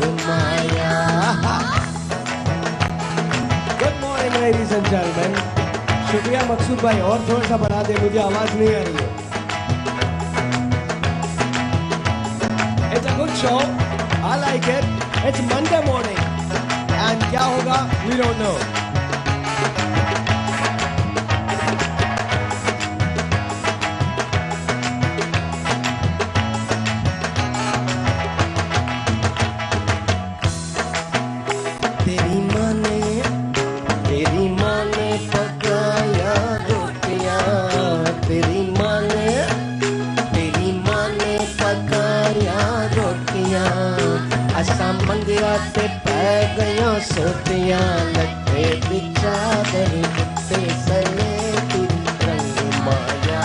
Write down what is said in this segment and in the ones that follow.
रंग माया। Good morning ladies and gentleman. शुक्रिया मकसूद भाई, और थोड़ा सा बढ़ा दे, मुझे आवाज नहीं आ रही है। It's a good show. I like it. It's Monday morning. And क्या होगा? We don't know. तेरी माँ ने पकाया रोटियां, तेरी माँ ने पकाया रोटियां, असा मंगिया ते पै गया सोतियां, लट्टे बिछा दर उत्ते सले तेरी रंग माया।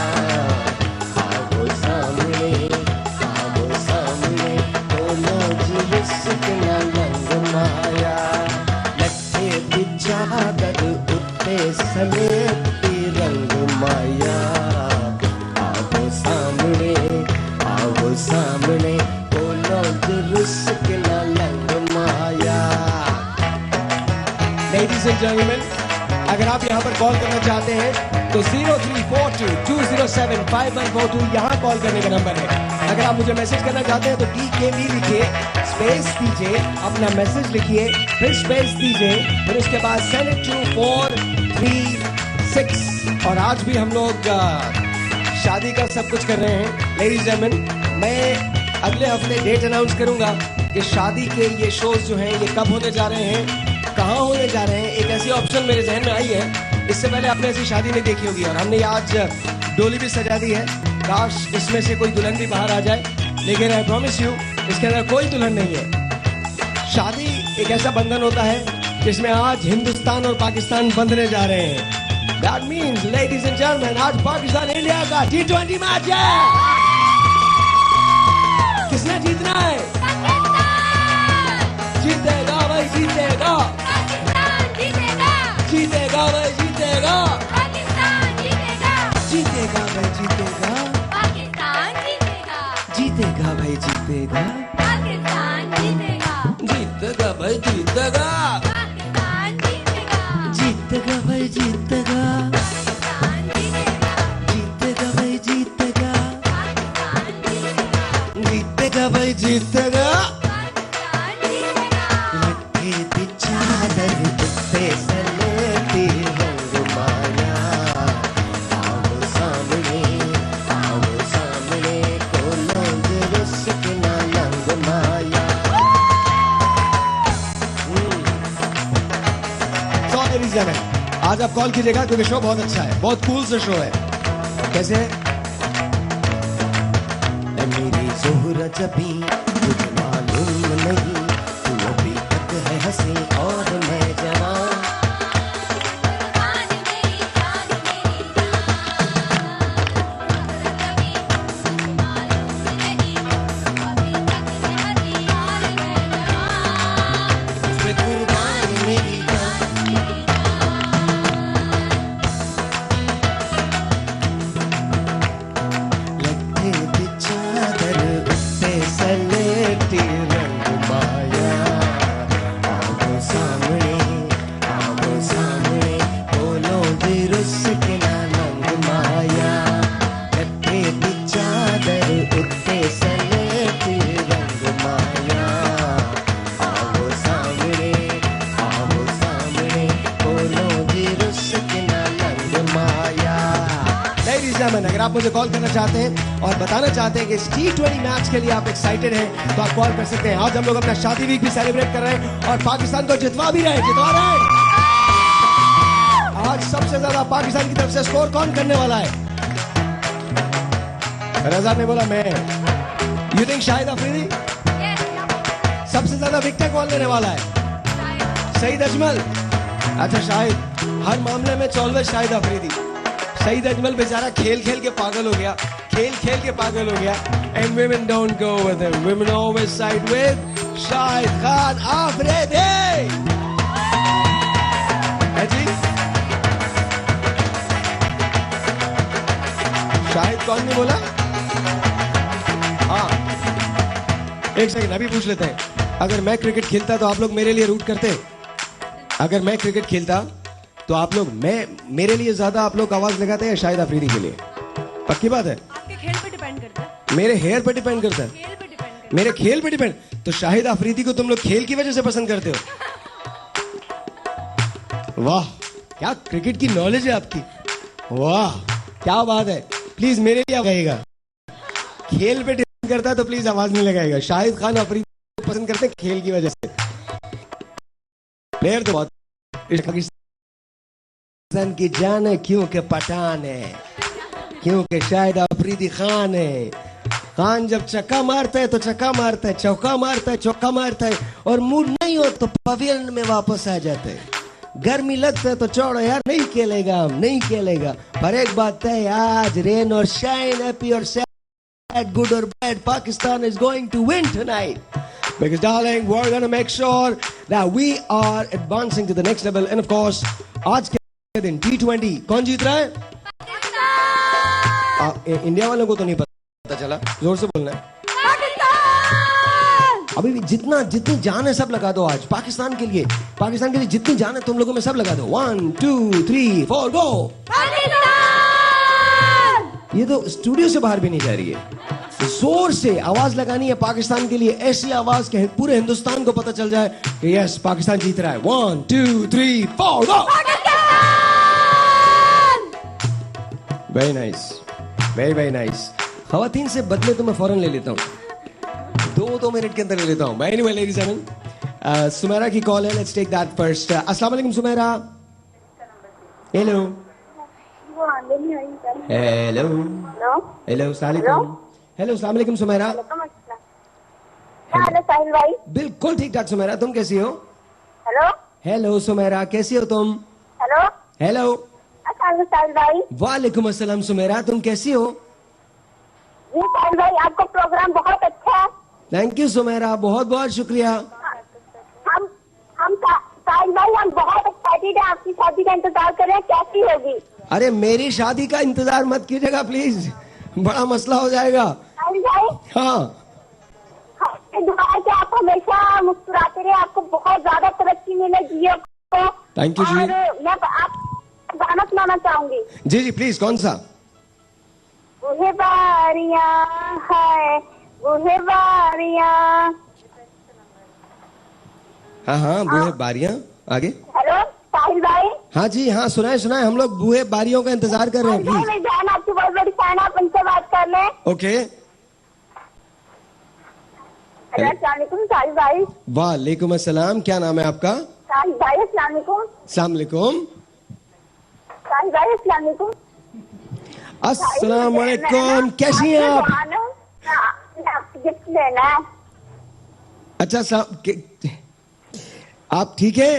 आओ सामने बोलो जी उसका रंग माया, लट्टे बिछा दर उत्ते सले तेरी रंग माया। आओ सामने बोलो जी उसका रंग माया। Ladies and gentlemen, अगर आप यहाँ पर कॉल करना चाहते हैं तो 0342-207-5142 यहाँ कॉल करने का नंबर है। अगर आप मुझे मैसेज करना चाहते हैं तो DKB लिखिए, स्पेस दीजिए, अपना मैसेज लिखिए, फिर स्पेस दीजिए, फिर उसके बाद सेंड इट टू 436। और आज भी हम लोग शादी का सब कुछ कर रहे हैं। लेडीज एंड जेंटलमैन, मैं अगले हफ्ते डेट अनाउंस करूंगा कि शादी के ये शोज जो हैं ये कब होने जा रहे हैं, कहाँ होने जा रहे हैं। एक ऐसी ऑप्शन मेरे जहन में आई है, इससे पहले आपने ऐसी शादी नहीं देखी होगी, और हमने आज डोली भी सजा दी है। काश इसमें से कोई दुल्हन भी बाहर आ जाए, लेकिन आई प्रॉमिस यू इसके अंदर कोई दुल्हन नहीं है। शादी एक ऐसा बंधन होता है जिसमें आज हिंदुस्तान और पाकिस्तान बंधने जा रहे हैं। That means, ladies and gentlemen, आज पाकिस्तान इंडिया का T20 मैच है। किसने जीतना है? जीतेगा भाई, जीतेगा जीतेगा भाई, जीतेगा जीतेगा भाई, जीतेगा जीतेगा भाई, जीतेगा जीतेगा भाई, जीतेगा जीतेगा भाई, जीतेगा जीतेगा भाई, जीतेगा जीतेगा भाई, जीतेगा। लट्टे बिछा दर उत्ते सलेटी रंग माया। आओ सामने खोलो जुलूस किना रंग माया। आज आप कॉल कीजिएगा क्योंकि शो बहुत अच्छा है, बहुत कूल सा शो है। कैसे है? मेरी ज़ोहरा जबी तुझे मालूम नहीं, तू अभी तक है हंसी और मैं जवान। अगर आप मुझे कॉल करना चाहते हैं और बताना चाहते हैं कि इस T20 मैच के लिए आप एक्साइटेड हैं तो आप कॉल कर सकते हैं। आज हम लोग अपना शादी वीक भी सेलिब्रेट कर रहे हैं और पाकिस्तान को जितवा भी रहे हैं। आज सबसे ज्यादा पाकिस्तान की तरफ से स्कोर कौन करने वाला है? रजा ने बोला मैं। You think Shahid Afridi? सबसे ज्यादा विकेट कौन लेने वाला है? सईद अजमल। अच्छा शाहिद, हर मामले में ऑलवेज शाहिद अफरीदी। सईद अजमल बेचारा खेल खेल के पागल हो गया, and women don't go with him, women always side with Shahid Khan Afridi. है जी? शाहिद कौन नहीं बोला? हाँ, एक सेकंड अभी पूछ लेते हैं। अगर मैं क्रिकेट खेलता तो आप लोग मेरे लिए रूट करते? अगर मैं क्रिकेट खेलता तो आप लोग मेरे लिए ज्यादा आप लोग आवाज लगाते हैं शाहिद अफरीदी के लिए? पक्की बात है? आपके खेल पे डिपेंड करता है। मेरे हेयर पे डिपेंड करता है? खेल पे डिपेंड मेरे खेल पे डिपेंड? तो शाहिद अफरीदी को तुम लोग खेल की वजह से पसंद करते हो? वाह, क्या क्रिकेट की नॉलेज है आपकी। वाह, क्या बात है। प्लीज मेरे लिए लगाइएगा। खेल पे डिपेंड करता है तो प्लीज आवाज नहीं लगाएगा। शाहिद खान अफरीदी को पसंद करते हैं खेल की वजह से। प्लेयर तो बहुत पाकिस्तान की जान है क्योंकि पठान है, क्योंकि शाहिद अफरीदी खान है। खान जब चक्का मारता है तो चक्का मारता है, चौका मारता है चौका मारता है, और मूड नहीं हो तो पवेलियन में वापस आ जाते हैं। गर्मी लगता है तो छोड़ो यार, नहीं खेलेगा, हम नहीं खेलेगा। पर एक बात है, आज रेन और शाइन, हैप्पी और सैड, गुड और bad, Pakistan is going to win tonight. Because darling, we're going to make sure that we are advancing to the next level. And of course, आज के दिन T20 कौन जीत रहा है? इंडिया वालों को तो नहीं पता चला, जोर से बोलना है। अभी भी जितनी जान है सब लगा दो आज पाकिस्तान के लिए। पाकिस्तान के लिए जितनी जान है तुम लोगों में सब लगा दो। 1 2 3 4 गो। ये तो स्टूडियो से बाहर भी नहीं जा रही है। जोर से आवाज लगानी है पाकिस्तान के लिए, ऐसी आवाज के पूरे हिंदुस्तान को पता चल जाए कि यस पाकिस्तान जीत रहा है। 1 2 3 4 go. Very nice, very nice. खवातीन से बदले तो मैं फौरन ले लेता हूँ, 2 मिनट के अंदर ले लेता हूँ। Anyway ladies and gentleman, Sumera की कॉल है, लेट्स टेक दैट फर्स्ट। अस्सलाम वालेकुम सुमेरा। हेलो हेलो हेलो सलाम। हेलो अस्सलाम वालेकुम सुमेरा। हेलो साहिल भाई। बिल्कुल ठीक ठाक सुमेरा, तुम कैसी हो? हेलो हेलो सुमेरा, कैसी हो तुम? हेलो हेलो अस्सलाम साहिल भाई। वालेकुम अस्सलाम सुमेरा, तुम कैसी हो? जी साहिल भाई, आपका प्रोग्राम बहुत अच्छा है। थैंक यू सुमेरा, बहुत बहुत शुक्रिया। हम साहिल भाई हम बहुत एक्साइटेड है, आपकी शादी का इंतजार कर रहे हैं, कैसी होगी? अरे मेरी शादी का इंतजार मत कीजिएगा प्लीज, बड़ा मसला हो जाएगा। साहिल भाई हाँ, दुआ है कि आप हमेशा मुस्कुराते रहे, आपको बहुत ज्यादा तरक्की मिले जियो को। थैंक यू जी। और मैं आप गाना सुनाना चाहूंगी। जी जी प्लीज, कौन सा? बूहे बारियां है, बूहे बारियां। हाँ बूहे बारियां, आगे। हेलो साहिल भाई। हाँ जी हाँ, सुनाए, हम लोग बूहे बारियों का इंतजार कर रहे हैं प्लीज। मेरी बहन आपकी बहुत बड़ी फैन है, आप उनसे बात कर लें। ओके। हेलो अस्सलाम वालेकुम साहिल भाई। वालेकुम अस्सलाम, क्या नाम है आपका? साहिल भाई अस्सलाम वालेकुम। अस्सलाम वालेकुम। साहिल भाई अस्सलाम वालेकुम। अस्सलाम वालेकुम, कैसी हैं आप? आपको गिफ्ट लेना है। अच्छा आप ठीक है?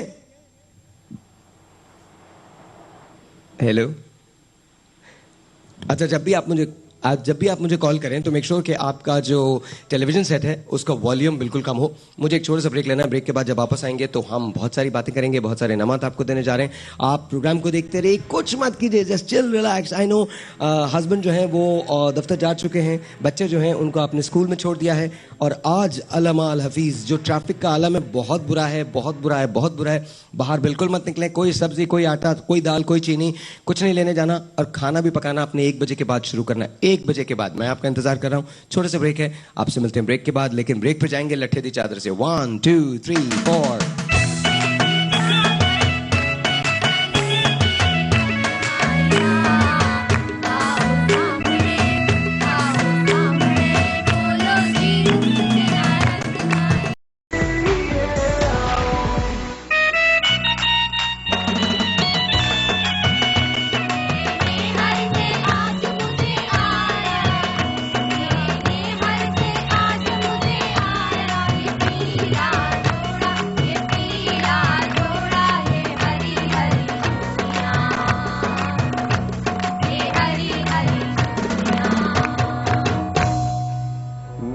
हेलो। अच्छा, जब भी आप मुझे कॉल करें तो मेक श्योर कि आपका जो टेलीविजन सेट है उसका वॉल्यूम बिल्कुल कम हो। मुझे एक छोटा सा ब्रेक लेना है। ब्रेक के बाद जब वापस आएंगे तो हम बहुत सारी बातें करेंगे, बहुत सारे इनामात आपको देने जा रहे हैं। आप प्रोग्राम को देखते रहिए, कुछ मत कीजिए, just chill relax. I know husband जो है वो दफ्तर जा चुके हैं, बच्चे जो हैं उनको आपने स्कूल में छोड़ दिया है, और आज अल्लामा अल हफीज जो ट्रैफिक का आलम है बहुत बुरा है, बहुत बुरा है, बहुत बुरा है। बाहर बिल्कुल मत निकलें, कोई सब्जी, कोई आटा, कोई दाल, कोई चीनी, कुछ नहीं लेने जाना, और खाना भी पकाना आपने 1 बजे के बाद शुरू करना है। 1 बजे के बाद मैं आपका इंतजार कर रहा हूं। छोटे से ब्रेक है, आपसे मिलते हैं ब्रेक के बाद, लेकिन ब्रेक पे जाएंगे लट्ठे दी चादर से। 1 2 3 4।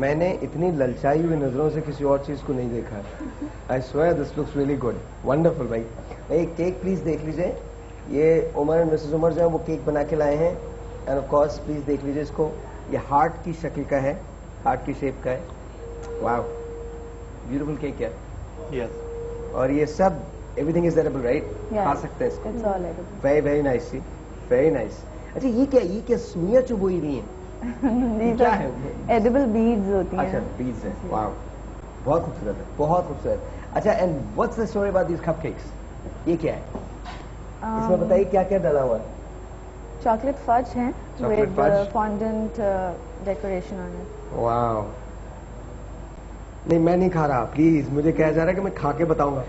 मैंने इतनी ललचाई हुई नजरों से किसी और चीज को नहीं देखा। I swear this looks really good, wonderful. भाई एक केक प्लीज देख लीजिए, ये उमर एंड मिसेस उमर जो है वो केक बना के लाए हैं, एंड ऑफ कोर्स प्लीज देख लीजिए इसको, ये हार्ट की शक्ल का है, हार्ट की शेप का है। वाह, ब्यूटीफुल केक है। Yes. और ये सब everything is edible right? Yeah. खा सकते हैं इसको। It's all edible. Very very nice see, very nice. अच्छा ये क्या सुइयां चुभोई हुई हैं? These क्या are है? edible beads होती अच्छा हैं। बीज है, वाह बहुत खूबसूरत है, बहुत खूबसूरत। अच्छा and what's the story about these cupcakes? ये क्या है? इसमें बताइए क्या क्या डाला हुआ है? चॉकलेट फज है Chocolate with fudge. fondant decoration on it. वाह नहीं मैं नहीं खा रहा, प्लीज मुझे कहा जा रहा है कि मैं खा के बताऊंगा।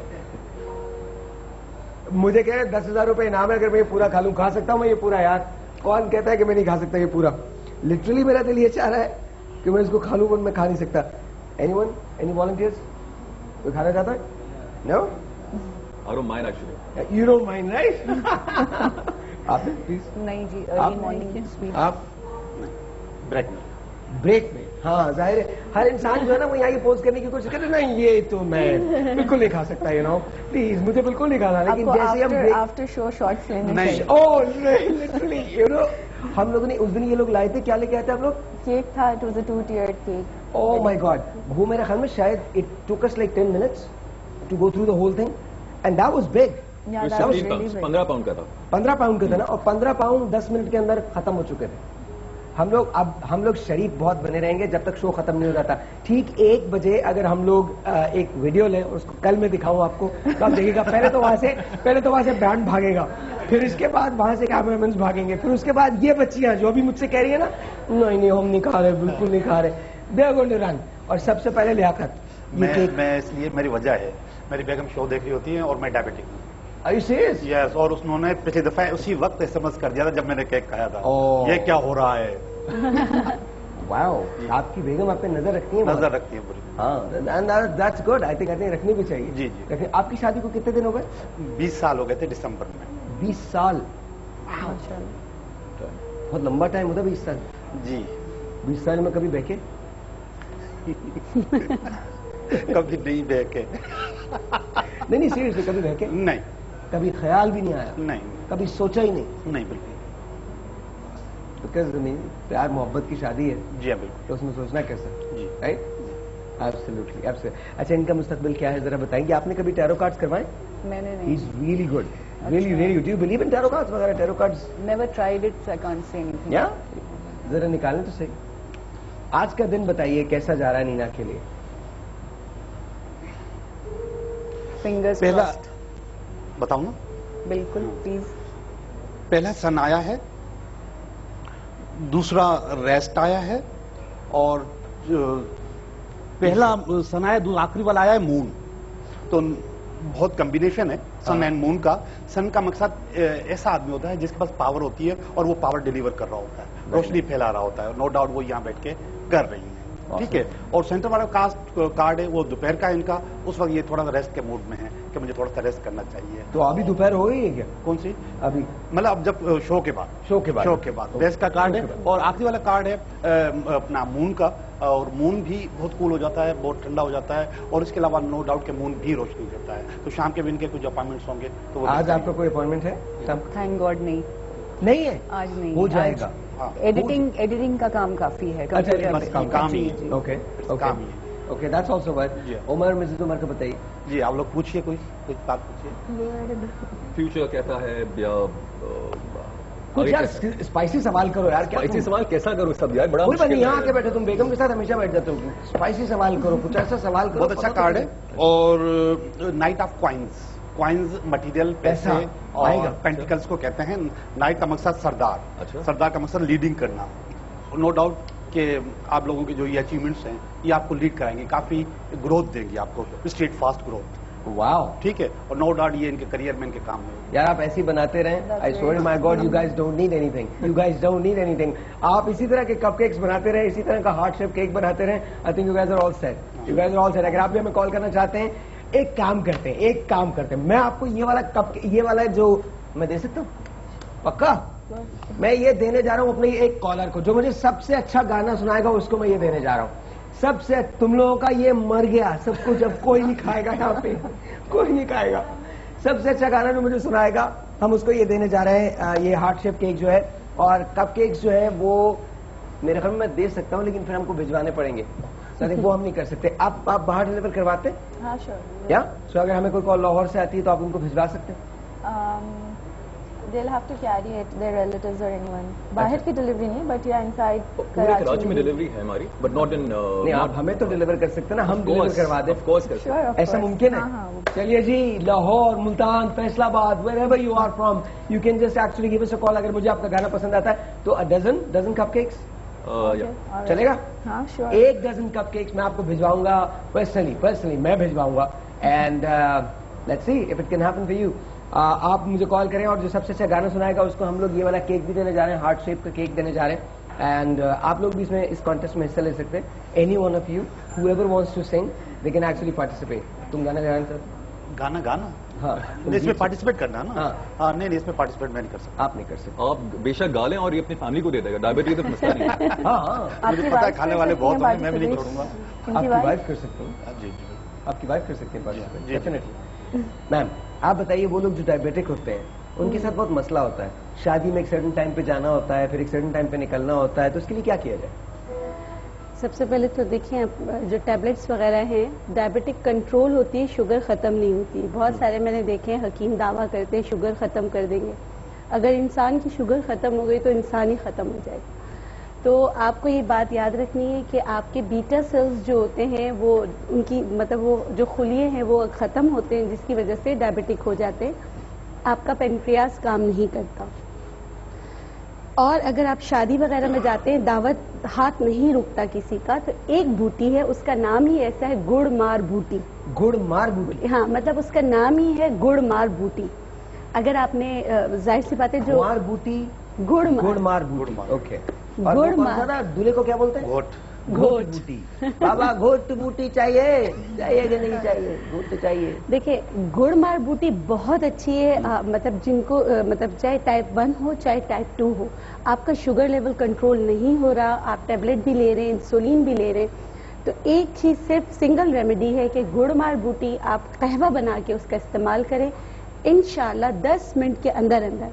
मुझे कह रहे 10,000 रुपए इनाम है अगर मैं ये पूरा खा लूं। खा सकता हूं मैं ये पूरा यार? कौन कहता है कि मैं नहीं खा सकता ये पूरा? लिटरली मेरा दिल ये चाह रहा है कि मैं इसको खा लूं, पर मैं खा नहीं सकता। Anyone, any volunteers? कोई खाना चाहता है? No? I don't mind actually. You don't mind right? आप प्लीज। नहीं जी, आप- अर्ली मॉर्निंग स्वीट। आप ब्रेक में। ब्रेक में? हाँ जाहिर है हर इंसान जो है ना वो यहाँ की पोस्ट करने की कोशिश करे, नहीं ये तो मैं बिल्कुल नहीं खा सकता, यू नो प्लीज मुझे बिल्कुल नहीं खाना। लेकिन आपको जैसे हम आफ्टर आफ्टर शो शॉर्ट्स लेने नहीं। चाहिए। ओह नहीं लिटरली यू नो हम लोगों ने उस दिन ये लोग लाए थे, क्या लेके आए थे आप लोग? केक था, it was a 2-tiered cake. Oh my god, वो मेरे ख्याल में शायद it took us like 10 minutes to go through the whole thing and that was big. Yeah, It was that was 15 really pounds, big. 15 pound का था। 15 pound का था ना, और 15 पाउंड 10 मिनट के अंदर खत्म हो चुके थे। हम लोग शरीफ बहुत बने रहेंगे जब तक शो खत्म नहीं हो जाता। ठीक 1 बजे अगर हम लोग एक वीडियो लें और उसको कल मैं दिखाऊं आपको तो आप देखिएगा पहले तो वहां से बैंड भागेगा, फिर इसके बाद वहां से कैमरामैन भागेंगे, फिर उसके बाद ये बच्चियां जो अभी मुझसे कह रही है ना नहीं हम नहीं खा रहे, बिल्कुल नहीं खा रहे, they are going to run. और सबसे पहले लियाकत मैं इसलिए मेरी वजह है, मेरी बेगम शो देख रही होती है और मैं डायबिटिक हूँ। Are you serious? यस, और उन्होंने पिछली दफा उसी वक्त एसएमएस कर दिया था जब मैंने केक खाया था। ओह। ये क्या हो रहा है? वाओ, आपकी बेगम आप पे नजर रखती है बहुत। नजर रखती है पूरी। हाँ दैट्स गुड, आई थिंक रखनी भी चाहिए। जी, जी। रखनी। आपकी शादी को कितने दिन हो गए? 20 साल हो गए थे दिसंबर में। 20 साल? माशाल्लाह। बहुत लंबा टाइम होता है 20 साल। जी। 20 साल में कभी बहके? कभी नहीं बहके। नहीं सीरियसली कभी बहके? नहीं कभी ख्याल भी नहीं आया? नहीं कभी सोचा ही नहीं? नहीं, बिल्कुल। बिकॉज प्यार मोहब्बत की शादी है जी हाँ, बिल्कुल। तो उसमें सोचना कैसा, जी। राइट? Absolutely absolutely. अच्छा इनका मुस्तकबिल क्या है जरा बताएंगे? आपने कभी टैरो कार्ड्स करवाए? मैंने ही नहीं। Is really good, really really good. Do you believe in tarot cards वगैरह? Tarot cards Never tried it, so I can't say anything. या जरा निकालें तो सही। आज का दिन बताइए कैसा जा रहा है नीना के लिए? Fingers पहला crossed. बताऊं ना, बिल्कुल प्लीज। पहला सन आया है, दूसरा रेस्ट आया है, और पहला सन आया, आखिरी वाला आया है मून। तो बहुत कॉम्बिनेशन है सन एंड मून का। सन का मकसद ऐसा आदमी होता है जिसके पास पावर होती है और वो पावर डिलीवर कर रहा होता है, रोशनी फैला रहा होता है। नो डाउट वो यहाँ बैठ के कर रही है, ठीक है। और सेंटर वाला कार्ड है वो दोपहर का इनका, उस वक्त ये थोड़ा सा रेस्ट के मूड में है कि मुझे थोड़ा सा रेस्ट करना चाहिए। तो अभी दोपहर हो गई है क्या? कौन सी? अभी मतलब अब जब शो के बाद शो के बाद रेस्ट का कार्ड है। शो के बाद। और आखिरी वाला कार्ड है अपना मून का, और मून भी बहुत कूल हो जाता है, बहुत ठंडा हो जाता है, और इसके अलावा नो डाउट के मून भी रोशनी देता है। तो शाम के भी इनके कुछ अपॉइंटमेंट्स होंगे तो वो आज आपका कोई अपॉइंटमेंट है? थैंक गॉड नहीं, नहीं है? आज नहीं। हो जाएगा। हाँ, एडिटिंग का काम काफी है अच्छा, कंप्यूटर बस पे। काम ही जी, है। जी। ओके काम ही है। Okay that's also work. जी। उमर मिसेस उमर को बताइए। जी, आप लोग पूछिए, कुछ बात पूछिए। फ्यूचर कैसा है या कुछ यार स्पाइसी सवाल करो यार। क्या ऐसे तुम- सवाल कैसा करूं सब यार, बड़ा कोई बात नहीं, मुश्किल यहाँ है। आके बैठो, तुम बेगम के साथ हमेशा बैठ जाते हो। स्पाइसी सवाल करो, कुछ ऐसा सवाल करो। बहुत अच्छा पता तो कार्ड है। चले। और नाइट ऑफ क्वाइंस मटेरियल, पैसे पैसा आएगा। और पेंटिकल्स को कहते हैं। नाइट का मकसद सरदार, अच्छा। सरदार का मकसद लीडिंग करना। नो डाउट कि आप लोगों के जो ये अचीवमेंट्स हैं ये आपको लीड कराएंगे, काफी ग्रोथ देंगी आपको, स्ट्रीट फास्ट ग्रोथ, वाओ ठीक है। और नो डाउट ये इनके करियर में इनके काम में। यार आप ऐसे ही बनाते रहें। That's I swear my God, you guys don't need anything, you guys don't need anything. आप इसी तरह के कपकेक्स बनाते रहे, इसी तरह का हार्ट शेप केक बनाते रहे। I think you guys are all set, you guys are all set. अगर आप भी हमें कॉल करना चाहते हैं, एक काम करते हैं, मैं आपको ये वाला जो मैं दे सकता हूँ, पक्का मैं ये देने जा रहा हूँ अपने एक कॉलर को, जो मुझे सबसे अच्छा गाना सुनाएगा उसको मैं ये देने जा रहा हूँ। सबसे तुम लोगों का ये मर गया सब कुछ, अब कोई नहीं खाएगा यहाँ पे, कोई नहीं खाएगा। सबसे अच्छा गाना जो मुझे सुनाएगा हम उसको ये देने जा रहे हैं, ये हार्ट शेप केक जो है। और कप केक्स जो है वो मेरे ख्याल में मैं दे सकता हूँ, लेकिन फिर हमको भिजवाने पड़ेंगे। वो हम नहीं कर सकते। आप बाहर डिलीवर करवाते हैं हाँ श्योर या? सो अगर हमें कोई कॉल लाहौर से आती है तो आप उनको भिजवा सकते हैं? they'll have to carry it, their relatives or anyone. बाहर की डिलीवरी नहीं, but yeah inside पूरे कराची में डिलीवरी है हमारी, बट नॉट इन। नहीं, आप हमें तो डिलीवर कर सकते हैं ना, हम डिलीवर करवा दें। ऑफ कोर्स कर सकते हैं। Sure, of ऐसा course. मुमकिन है? हाँ, हाँ, चलिए जी, Lahore, Multan, Faisalabad, wherever you are from, you can just actually give us a call। अगर मुझे आपका गाना पसंद आता है तो a dozen cupcakes या Alright. चलेगा? हाँ श्योर 1 डजन कपकेक्स मैं आपको भिजवाऊंगा पर्सनली मैं भिजवाऊंगा। And let's see if it can happen for you. आप मुझे कॉल करें और जो सबसे अच्छा गाना सुनाएगा उसको हम लोग ये वाला केक भी देने जा रहे हैं, हार्ट शेप का केक देने जा रहे हैं। एंड आप लोग भी इसमें इस कॉन्टेस्ट में हिस्सा ले सकते हैं। Any one of you whoever wants to sing they can actually participate। तुम गाना गा रहे हैं? गाना गाना हाँ, नहीं, इसमें पार्टिसिपेट करना है ना। हाँ। हाँ, नहीं इसमें पार्टिसिपेट मैं नहीं कर सकता। आप नहीं कर सकते। आप बेशक गा लें और ये अपनी फैमिली को दे देगा, डायबिटीज तो मसला नहीं है। हाँ हाँ, मुझे पता है खाने वाले बहुत होंगे, मैं भी नहीं करूंगा। आपकी वाइफ कर सकते हैं, जी जी आपकी वाइफ कर सकते हैं जी। डेफिनेटली। मैम आप बताइए, वो लोग जो डायबिटिक होते हैं उनके साथ बहुत मसला होता है, शादी में एक सर्टेन टाइम पे जाना होता है, फिर एक सर्टेन टाइम पे निकलना होता है, तो उसके लिए क्या किया जाए? सबसे पहले तो देखिए, जो टैबलेट्स वगैरह हैं, डायबिटिक कंट्रोल होती है, शुगर ख़त्म नहीं होती। बहुत सारे मैंने देखे हैं हकीम दावा करते हैं शुगर ख़त्म कर देंगे। अगर इंसान की शुगर ख़त्म हो गई तो इंसान ही ख़त्म हो जाएगा। तो आपको ये बात याद रखनी है कि आपके बीटा सेल्स जो होते हैं वो उनकी मतलब वो जो खुलिये हैं वो ख़त्म होते हैं, जिसकी वजह से डायबिटिक हो जाते हैं। आपका पेनक्रियास काम नहीं करता। और अगर आप शादी वगैरह में जाते हैं, दावत हाथ नहीं रुकता किसी का, तो एक बूटी है, उसका नाम ही ऐसा है, गुड़ मार बूटी। गुड़ मार बूटी? हाँ, मतलब उसका नाम ही है गुड़ मार बूटी। अगर आपने जाहिर सी बात है जो मार बूटी, गुड़ मार बूटी, ओके। और गुड़ वो कौन मार- सा था, दूल्हे को क्या बोलते हैं? घोट घोट बूटी। बाबा घोट बूटी चाहिए कि नहीं चाहिए? घोट तो चाहिए। देखिए, गुड़ मार बूटी बहुत अच्छी है। मतलब जिनको मतलब चाहे टाइप 1 हो चाहे टाइप 2 हो, आपका शुगर लेवल कंट्रोल नहीं हो रहा, आप टैबलेट भी ले रहे हैं, इंसुलिन भी ले रहे हैं, तो एक चीज सिर्फ सिंगल रेमेडी है कि गुड़ मार बूटी आप कहवा बना के उसका इस्तेमाल करें। इंशाल्लाह 10 मिनट के अंदर अंदर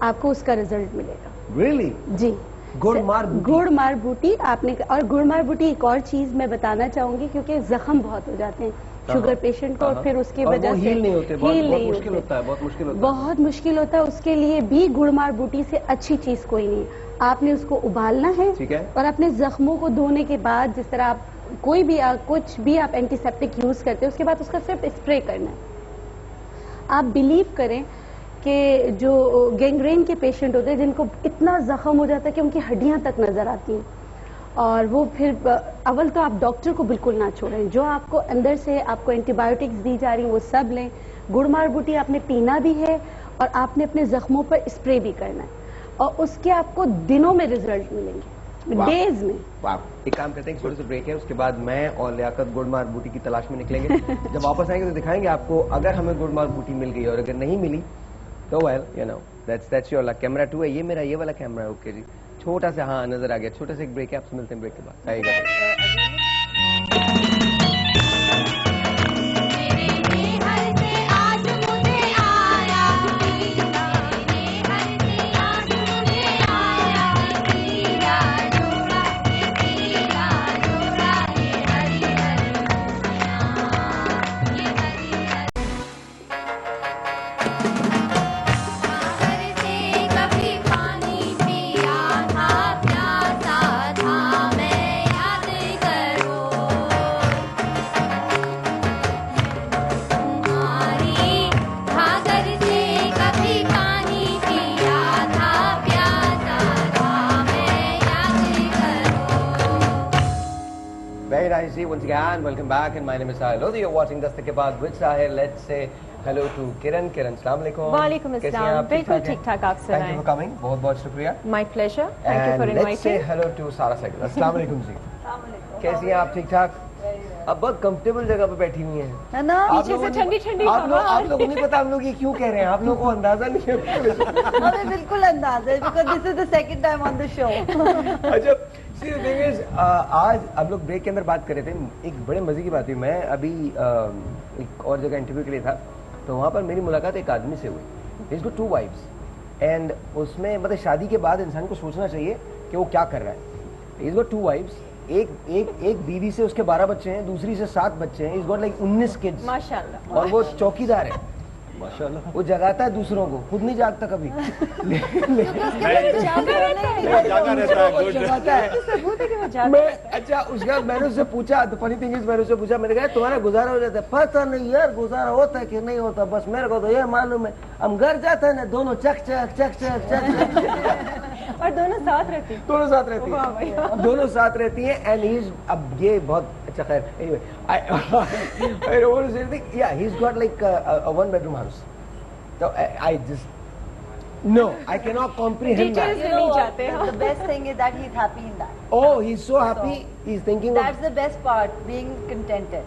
आपको उसका रिजल्ट मिलेगा। रियली? जी, गुड़ मार बूटी? गुड़ मार बूटी आपने, और गुड़ मार बूटी एक और चीज मैं बताना चाहूंगी, क्योंकि जख्म बहुत हो जाते हैं शुगर पेशेंट को, और फिर उसकी और वजह वो से हील नहीं होते, बहुत heal नहीं मुश्किल होते। होता है, बहुत मुश्किल होता है। बहुत मुश्किल होता है। उसके लिए भी गुड़ मार बूटी से अच्छी चीज कोई नहीं। आपने उसको उबालना है, ठीक है। और अपने जख्मों को धोने के बाद, जिस तरह आप कोई भी कुछ भी आप एंटीसेप्टिक यूज करते हैं, उसके बाद उसका सिर्फ स्प्रे करना है। आप बिलीव करें कि जो गैंग्रेन के पेशेंट होते हैं, जिनको इतना जख्म हो जाता है कि उनकी हड्डियां तक नजर आती हैं, और वो फिर अव्वल तो आप डॉक्टर को बिल्कुल ना छोड़ें, जो आपको अंदर से आपको एंटीबायोटिक्स दी जा रही हैं वो सब लें। गुड़मार बूटी आपने पीना भी है और आपने अपने जख्मों पर स्प्रे भी करना है, और उसके आपको दिनों में रिजल्ट मिलेंगे, डेज में। वाह। एक काम करते हैं, एक छोटे से ब्रेक है, उसके बाद मैं और लियाकत गुड़मार बूटी की तलाश में निकलेंगे। जब वापस आएंगे तो दिखाएंगे आपको, अगर हमें गुड़मार बूटी मिल गई और अगर नहीं मिली तो well you know that's your luck. Camera 2 है ये मेरा, ये वाला कैमरा है, ओके जी। छोटा सा, हाँ नजर आ गया, छोटा सा एक ब्रेक है, आपसे मिलते हैं ब्रेक के बाद। आइएगा। Very nice. Once again, welcome back, and my name is Sahil Lodi. You're watching Dastak Ke Baad with Sahil. Let's say hello to Kiran. Kiran, अस्सलाम वालेकुम। वालेकुम अस्सलाम। बिल्कुल ठीक-ठाक, आप सुनाएं। Thank you for coming. बहुत-बहुत शुक्रिया। My pleasure. Thank you for And let's say inviting. hello to सारा साइकिल। अस्सलाम वालेकुम जी। कैसी हैं आप? ठीक-ठाक? अब बहुत कंफर्टेबल जगह पे बैठी हुई हैं, है ना? आप पीछे लोगों से ने- ठंडी-ठंडी आप हवा आ लोगों को नहीं पता हम लोग ये क्यों कह रहे हैं, आप लोगों को अंदाजा नहीं है। हमें बिल्कुल अंदाजा है, because this is the second time on the show. अच्छा, see the thing is, आज हम लोग ब्रेक के अंदर बात कर रहे थे, एक बड़े मजे की बात हुई। मैं अभी एक और जगह इंटरव्यू के लिए था, तो वहाँ पर मेरी मुलाकात एक आदमी से हुई। He's got 2 wives, and उसमें मतलब शादी के बाद इंसान को सोचना चाहिए कि वो क्या कर रहा है। He's got 2 wives, एक बीवी से उसके 12 बच्चे हैं, दूसरी से 7 बच्चे हैं, इज गॉट लाइक 19 किड्स माशाल्लाह। और वो चौकीदार है, माशाल्लाह। वो जगाता है दूसरों को, खुद नहीं जागता कभी। जगाता है। मैं अच्छा उसके बाद मैंने उससे पूछा, तो फनी थिंग इज मैंने उससे पूछा, मैंने कहा तुम्हारा गुजारा हो जाता है? पता नहीं यार गुजारा होता है कि नहीं होता, बस मेरे को तो ये मालूम है हम घर जाते हैं ना दोनों चक चक चक चक चक और दोनों साथ रहती हैं। दोनों साथ रहती वाह भाई। हैं, दोनों साथ रहती हैं एंड ही इज, अब ये बहुत अच्छा खैर anyway I want to say thing या he is got like a one bedroom house, तो I just know I can not comprehend that. Details में नहीं जाते हैं। The best thing is that he's happy in that. Oh, he's so happy. He's thinking of That's the best part, being contented.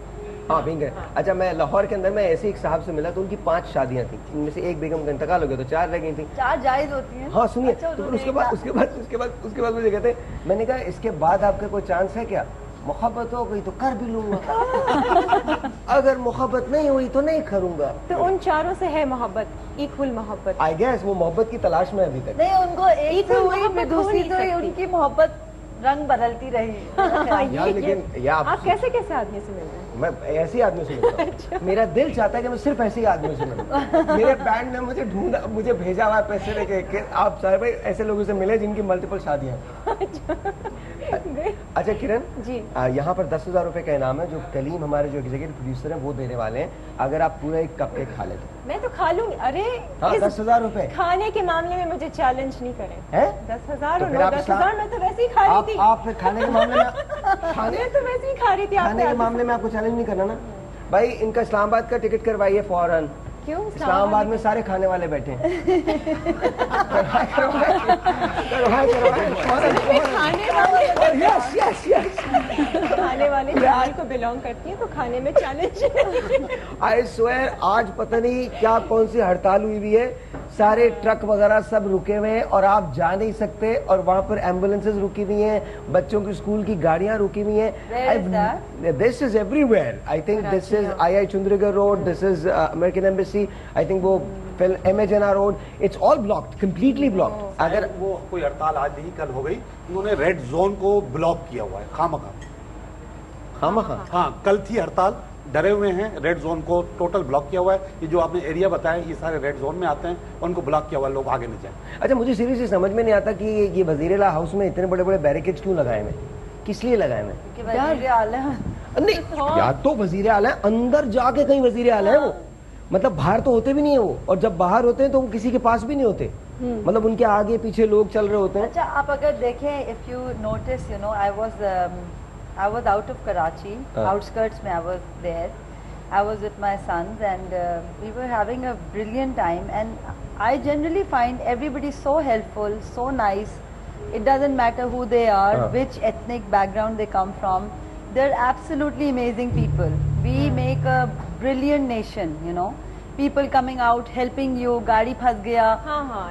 हाँ being अच्छा मैं लाहौर के अंदर मैं ऐसे एक साहब से मिला तो उनकी 5 शादियां थी, इनमें से एक बेगम का इंतकाल हो गया तो 4 रह गई थी। 4 जायज होती हैं। हाँ सुनिए, अच्छा, तो उन्होंने उसके बाद मुझे कहते हैं, मैंने कहा इसके बाद आपका कोई चांस है क्या? मोहब्बत हो गई तो कर भी लूंगा, अगर मोहब्बत नहीं हुई तो नहीं करूंगा। तो उन चारों से है मोहब्बत, इक्वल मोहब्बत। आई गेस वो मोहब्बत की तलाश में अभी तक। नहीं, उनको एक से हुई फिर दूसरी से हुई, उनकी मोहब्बत रंग बदलती रही। यार लेकिन आप कैसे कैसे आदमी से मिल रहे हैं? मैं ऐसे आदमी से मिलता हूँ। मेरा दिल चाहता है कि मैं सिर्फ ऐसे ही आदमी से मिलूं। मेरे बैंड ने मुझे भेजा हुआ है पैसे लेके कि आप सारे भाई ऐसे लोगों से मिले जिनकी मल्टीपल शादियां। अच्छा किरण जी, यहाँ पर 10,000 रुपए का इनाम है जो कलीम हमारे जो एग्जीक्यूटिव प्रोड्यूसर हैं वो देने वाले हैं, अगर आप पूरा एक कप केक खा लेते। मैं तो खा लूंगी। अरे हाँ, इस 10,000 रुपए खाने के मामले में मुझे चैलेंज नहीं करें। हैं? 10,000 तो और फिर आप 10,000 मैं तो वैसे ही खा रही थी। आप फिर खाने के मामले में मैं तो वैसे ही खा रही थी। खाने के मामले में आपको चैलेंज नहीं करना ना भाई। इनका इस्लामाबाद का टिकट करवाइए फौरन। क्यों? इस्लामाबाद में सारे खाने वाले बैठे हैं। खाने वाले बिहार को बिलोंग करती है तो खाने में चैलेंज। आई स्वेयर आज पता नहीं क्या कौन सी हड़ताल हुई हुई है, सारे ट्रक वगैरह सब रुके हुए हैं और आप जा नहीं सकते, और वहाँ पर एम्बुलेंसेज रुकी हुई हैं, बच्चों की स्कूल की गाड़ियाँ रुकी हुई हैं। This is everywhere. I think this is I Chundrigar road, this is American embassy, I think वो MHNR road, it's all blocked, completely blocked. अगर वो कोई हड़ताल आज नहीं कल हो गई, उन्होंने रेड जोन को ब्लॉक किया हुआ है खामखा। हाँ कल थी हड़ताल, डरे हुए हैं, रेड जोन को टोटल ब्लॉक किया हुआ है। ये जो आपने एरिया बताया ये सारे रेड जोन में आते हैं, उनको ब्लॉक किया हुआ है, लोग आगे नहीं जाए। अच्छा मुझे सीरियसली समझ में नहीं आता कि ये वजीरेला हाउस में इतने बड़े बड़े बैरिकेड्स क्यों लगाए हैं, किस लिए लगाए हैं? नहीं यार तो वजीर आला है, अंदर जाके कहीं वजीर आला है वो, मतलब बाहर तो होते भी नहीं है वो, और जब बाहर होते हैं तो वो किसी के पास भी नहीं होते, मतलब उनके आगे पीछे लोग चल रहे होते हैं। अच्छा आप अगर देखें, if you notice, you know I was out of Karachi, outskirts में I was there, I was with my sons and we were having a brilliant time, and I generally find everybody so helpful, so nice. It doesn't matter who they are, which ethnic background they come from. They're absolutely amazing people. We make a brilliant nation, you know. People coming out, helping you, gaadi phas gaya,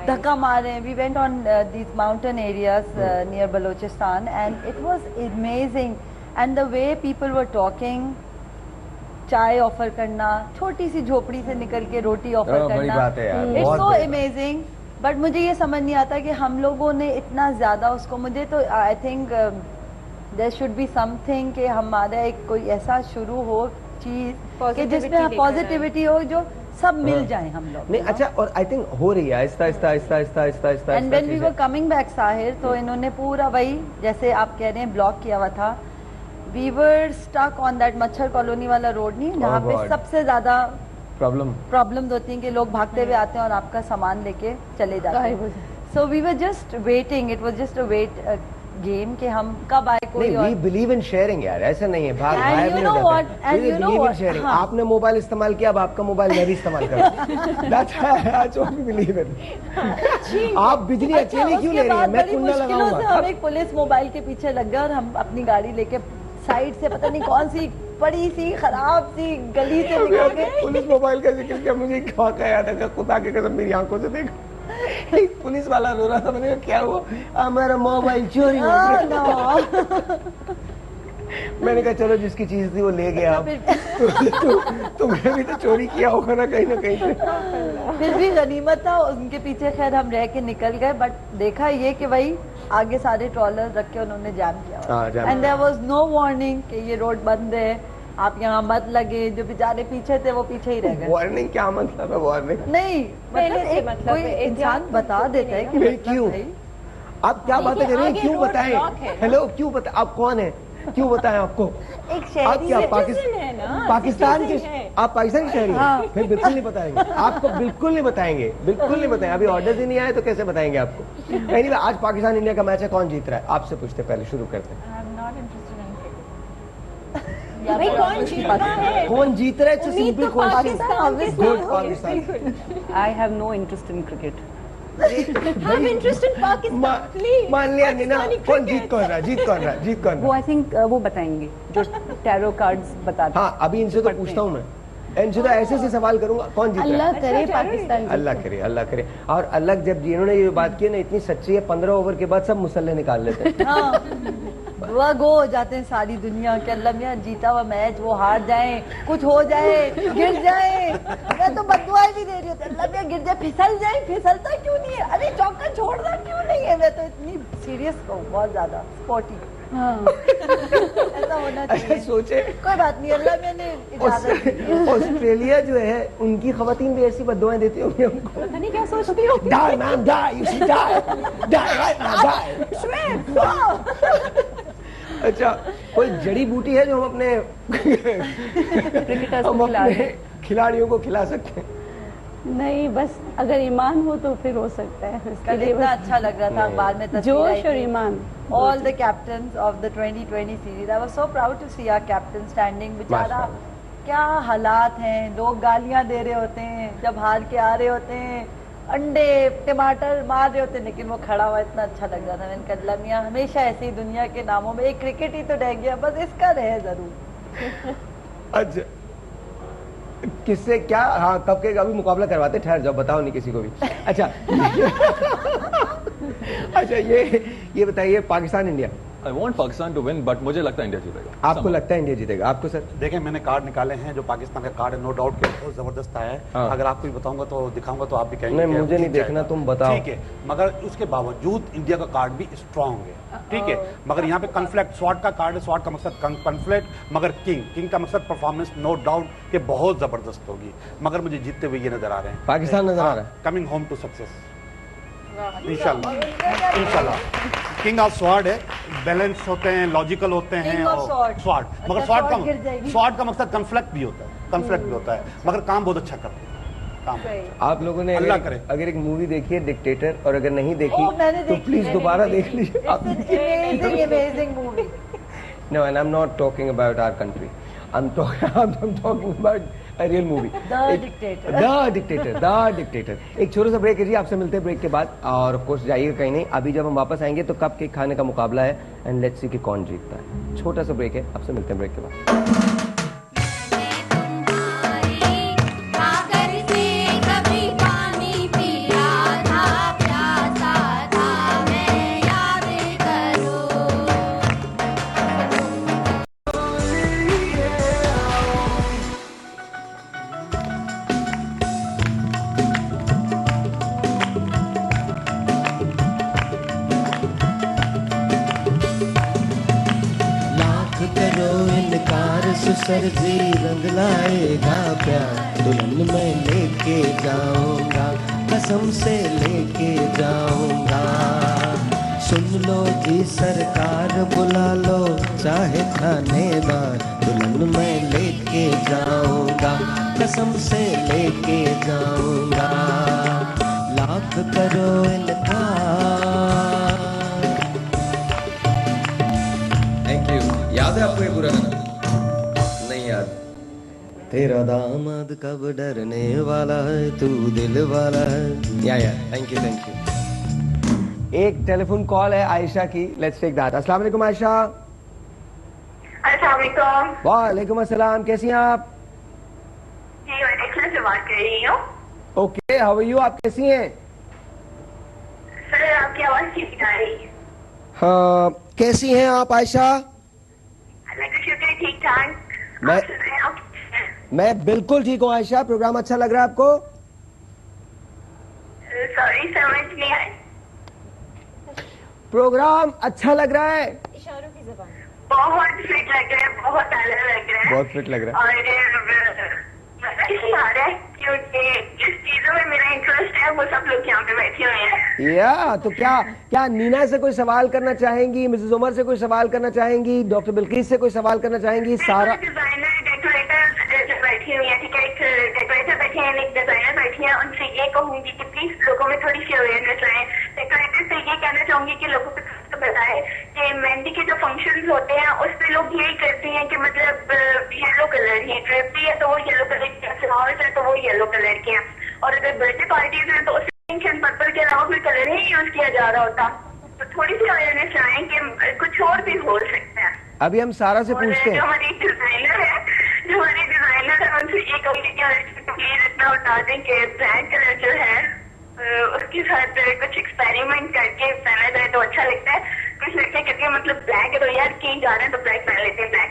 dhakka mare. We went on these mountain areas near Balochistan and it was amazing. And the way people were talking, चाय offer करना, छोटी सी झोपड़ी से निकल के रोटी offer करना, it's so amazing. But मुझे ये समझ नहीं आता कि हम लोगों ने इतना ज्यादा उसको, मुझे तो I think there should be something कि हमारा एक कोई ऐसा शुरू हो चीज कि जिसमें पॉजिटिविटी हो, जो सब मिल जाए हम लोग। नहीं अच्छा, और आई थिंक हो रही है आहिस्ता आहिस्ता आहिस्ता आहिस्ता आहिस्ता आहिस्ता। And when we were coming back Sahir, तो इन्होंने पूरा वही जैसे आप कह रहे हैं ब्लॉक किया हुआ था। We were stuck on that मच्छर कॉलोनी वाला रोड, नहीं जहाँ पे सबसे ज्यादा प्रॉब्लम्स होती हैं कि लोग भागते हुए आते हैं और आपका सामान लेके चले जाते हैं। So we were just waiting, it was just a wait game कि हम कब आए कोई। नहीं, we believe in sharing यार, ऐसा नहीं है भाग and you know what, and you know what, हाँ। आपने मोबाइल इस्तेमाल किया, अब आपका मोबाइल मैं भी इस्तेमाल करूँ। That's what we believe in। आप बिजली अकेले क्यों ले रही हैं, मैं कुंडा लगाऊंगा। हम एक पुलिस मोबाइल के पीछे लग गए और हम अपनी गाड़ी लेके साइड से पता नहीं कौन सी बड़ी सी खराब सी गली से निकल गए। पुलिस मोबाइल का जिक्र किया, मुझे एक वाक़या याद है, खुदा की कसम मेरी आंखों से देखा, एक पुलिस वाला रो रहा था, मैंने कहा क्या हुआ, हमारा मोबाइल चोरी हो गया। मैंने कहा चलो जिसकी चीज थी वो ले गया, तुमने भी तो चोरी किया होगा ना कहीं से। फिर भी गनीमत था, उनके पीछे खैर हम रह के निकल गए। बट देखा ये कि भाई आगे सारे ट्रॉलर्स रख के उन्होंने जाम किया jam and there was no warning कि ये रोड बंद है, आप यहाँ मत लगे। जो बेचारे पीछे थे वो पीछे ही रह गए। वार्निंग क्या मतलब है? वार्निंग नहीं, मतलब कोई इंसान बता देता है कि नहीं, क्यों आप क्या बातें कर रहे हैं? क्यों बताएं? हेलो, क्यों बता, आप कौन है? क्यों बताएं आपको? एक शहरी है ना, पाकिस्तान के, आप पाकिस्तान के शहरी हैं? फिर बिल्कुल नहीं बताएंगे आपको, बिल्कुल नहीं बताएंगे, बिल्कुल नहीं बताएंगे। अभी ऑर्डर ही नहीं आए तो कैसे बताएंगे आपको? नहीं, आज पाकिस्तान इंडिया का मैच है, कौन जीत रहा है? आपसे पूछते, पहले शुरू करते हैं। भाई कौन जीत रहा है? कौन जीत रहा है? It's a simple question. Good Pakistan. I have no interest in cricket. Have interest in Pakistan, please. मान लिया नहीं ना, कौन जीत कौन रहा? जीत कौन रहा? जीत कौन रहा? वो आई थिंक वो बताएंगे जो टैरो कार्ड्स बताते। हाँ, अभी इनसे तो पूछता हूँ मैं, इनसे तो ऐसे सामान करूंगा, कौन जीत रहा है? अल्लाह करे पाकिस्तान, अल्लाह करे, अल्लाह करे। और अल्लाह, जब जिन्होंने ये बात की ना, इतनी सच्ची है, 15 ओवर के बाद सब मुसल्ले निकाल लेते हैं। दुआ गो हो जाते हैं सारी दुनिया के, अल्लाह मियां जीता हुआ मैच वो हार जाए, कुछ हो जाए, गिर जाए। मैं तो बददुआएं भी दे रही हूँ, अल्लाह मियां गिर जाए, फिसल जाए। फिसलता क्यों नहीं है? अरे चौका छोड़ना क्यों नहीं है? मैं तो इतनी सीरियस कहूँ, बहुत ज्यादा स्पोर्टी। ऐसा होना चाहिए। सोचे, कोई बात नहीं, अल्लाह मैंने इजाजत दी है। ऑस्ट्रेलिया जो है, उनकी खवातीन भी ऐसी बददुआएं देती होंगी हमको। पता नहीं क्या सोचती हो। Die man, die, you should die right now, die। अच्छा, कोई जड़ी बूटी है जो हम अपने क्रिकेटर्स को खिलाड़ियों को खिला सकते हैं? नहीं, बस अगर ईमान हो तो फिर हो सकता है। कल इतना अच्छा लग रहा था अखबार में, जोश और ईमान। All the captains of the 2020 series, I was so proud to see our captain standing. बेचारा क्या हालात हैं, लोग गालियां दे रहे होते हैं जब हार के आ रहे होते हैं, अंडे टमाटर मार रहे होते हैं, लेकिन वो खड़ा हुआ इतना अच्छा लग रहा था। मैंने कहा अल्लाह मियां हमेशा ऐसी दुनिया के नामों में, एक क्रिकेट ही तो रह गया, बस इसका रहे जरूर। अच्छा, किससे क्या? हाँ, कब के अभी मुकाबला करवाते, ठहर जाओ, बताओ नहीं किसी को भी। अच्छा अच्छा, ये बताइए, Pakistan India. I want Pakistan to win, but मुझे लगता है इंडिया जीतेगा। आपको लगता है इंडिया जीतेगा? आपको सर? देखें, मैंने कार्ड निकाले हैं, जो पाकिस्तान का कार्ड है, नो डाउट कि बहुत जबरदस्त आया है। हाँ। अगर आपको भी बताऊंगा तो दिखाऊंगा तो आप भी कहेंगे नहीं, मुझे नहीं देखना, तुम बताओ। ठीक है, मगर उसके बावजूद इंडिया का कार्ड भी स्ट्रांग है, ठीक है। मगर यहाँ पे कन्फ्लिक्ट, स्वॉट का कार्ड है, स्वॉट का मकसद कन्फ्लिक्ट, मगर किंग का मकसद परफॉर्मेंस, नो डाउट कि बहुत जबरदस्त होगी, मगर मुझे जीतते हुए ये नजर आ रहे हैं। पाकिस्तान नजर आ रहा है कमिंग होम टू सक्सेस इंशाल्लाह, इंशाल्लाह। किंग ऑफ स्वॉर्ड है, बैलेंस होते हैं, लॉजिकल होते हैं, स्वॉर्ड, मगर स्वॉर्ड का मकसद कन्फ्लिक्ट भी होता है, कन्फ्लिक्ट भी होता है, मगर काम बहुत अच्छा करते हैं काम। आप लोगों ने अल्लाह करे अगर एक मूवी देखी है डिक्टेटर, और अगर नहीं देखी तो प्लीज दोबारा देख लीजिए। No, and I'm not talking about our country. I'm talking about a real movie. The Dictator. The Dictator. The Dictator. एक छोटा सा ब्रेक है जी, आपसे मिलते हैं ब्रेक के बाद, और ऑफ कोर्स जाइएगा कहीं नहीं। अभी जब हम वापस आएंगे तो कप केक खाने का मुकाबला है, एंड लेट्स सी कि कौन जीतता है। छोटा सा ब्रेक है, आपसे मिलते हैं ब्रेक के बाद। सरजी रंग लाएगा प्यार, दुल्हन मैं लेके जाऊंगा, कसम से लेके जाऊंगा। सुन लो जी सरकार, बुला लो चाहे थानेदार, दुल्हन मैं लेके जाऊंगा, कसम से लेके जाऊंगा। लाख करो इनकार। Thank you. याद है आपको ये पूरा गाना? तेरा दामाद कब डरने वाला है, तू दिल वाला है। या थैंक यू। एक टेलीफोन कॉल है आयशा की, लेट्स टेक दैट। अस्सलाम वालेकुम आयशा। अस्सलाम वालेकुम। वालेकुम अस्सलाम, कैसी हैं आप? जी मैं नेक्लेस से बात कर रही हूँ। Okay, how are you? आप कैसी हैं? सर आपकी आवाज ठीक आ रही। हाँ, कैसी हैं आप आयशा? अल्लाह का शुक्र है, ठीक ठाक। मैं बिल्कुल ठीक हूँ आयशा। प्रोग्राम अच्छा लग रहा है आपको? सॉरी समझ नहीं आया। प्रोग्राम अच्छा लग रहा है? इशारों की ज़बान। बहुत फिट लग रहा है, बहुत अलग लग रहा है। बहुत फिट लग रहा है। और मजा ही आ रहा है क्योंकि जिस चीजों में मेरा इंटरेस्ट है वो सब लोग यहाँ पे बैठे हुए हैं। या तो क्या नीना से कोई सवाल करना चाहेंगी, मिसेस उमर से कोई सवाल करना चाहेंगी, डॉक्टर बिल्किस से कोई सवाल करना चाहेंगी? सारा डिजाइनर डेकोरेटर बैठी हुई है, ठीक है, एक डेकोरेटर बैठे हैं, एक डिजाइनर बैठी है। उनसे ये कहूंगी कि प्लीज लोगों में थोड़ी सी अवेयरनेस आए। डेकोरेटर से ये कहना चाहूंगी कि लोगों को बताए कि मेहंदी के जो फंक्शंस होते हैं उस पे लोग यही करते हैं कि मतलब येलो कलर ही ड्रेपरी है तो वो येलो कलर की, फ्लावर्स है तो वो येलो कलर के हैं, और अगर बर्थडे पार्टीज हैं तो उस पिंक एंड पर्पल के अलावा कोई कलर ही यूज किया जा रहा होता। तो थोड़ी सी अवेयरनेस आए कि कुछ और भी हो सकते हैं। अभी हम सारा से पूछते हैं। जो हमारी डिजाइनर है उनसे ये कहूंगी कि प्लीज इतना बता दें कि ब्लैक कलर जो है उसके साथ कुछ एक्सपेरिमेंट करके पहना जाए तो अच्छा लगता है। कुछ लड़कियां कहती है मतलब ब्लैक है तो यार कहीं जा रहे हैं तो ब्लैक पहन लेते हैं ब्लैक।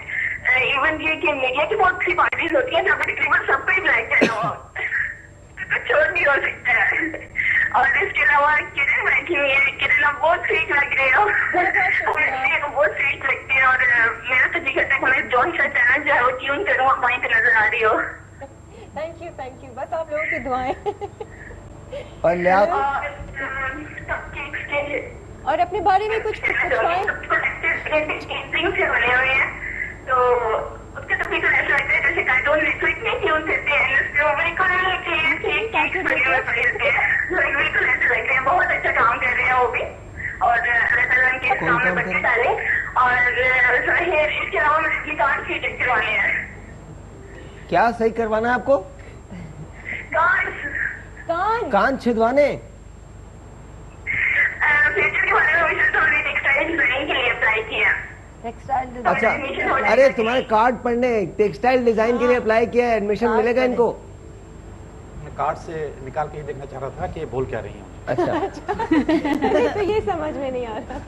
इवन ये कि मीडिया की बहुत सी पार्टीज होती है जहाँ पे तकरीबन सब पे ब्लैक पहना हुआ कुछ और भी हो सकता है। और इसके अलावा किरण बैठी हुई है, किरण आप बहुत स्वीट लग रही हो, बहुत स्वीट लगती है। और मेरा तो जी करता है मैं जौन सा चैनल जो है वो ट्यून करूँ, आप वहीं पे नजर आ रही हो। थैंक यू, बस आप लोगों की दुआएं। और लिहाज और अपने बारे में कुछ पूछवाएं। से बने हुए हैं तो उसके तो बिल्कुल ऐसा लगता है जैसे कार्टून नेटवर्क में ट्यून करते हैं, बिल्कुल बिल्कुल ऐसे लग रहे हैं। बहुत अच्छा काम कर रहे हैं वो भी, और अल्लाह ताला उनके काम में बच्चे डाले। और इसके अलावा मुझे कान की चेक करवाने हैं। क्या सही करवाना है आपको? कान छिदवाने। फ्यूचर के बारे में मुझे थोड़ी टेक्सटाइल डिजाइनिंग के लिए अप्लाई किया। अच्छा, अरे तुम्हारे कार्ड पढ़ने टेक्सटाइल डिजाइन के लिए अप्लाई किया है, एडमिशन मिलेगा इनको? कार्ड से निकाल के ही देखना चाह रहा था कि बोल क्या रही हैं। अच्छा। तो ये समझ में नहीं आ रहा।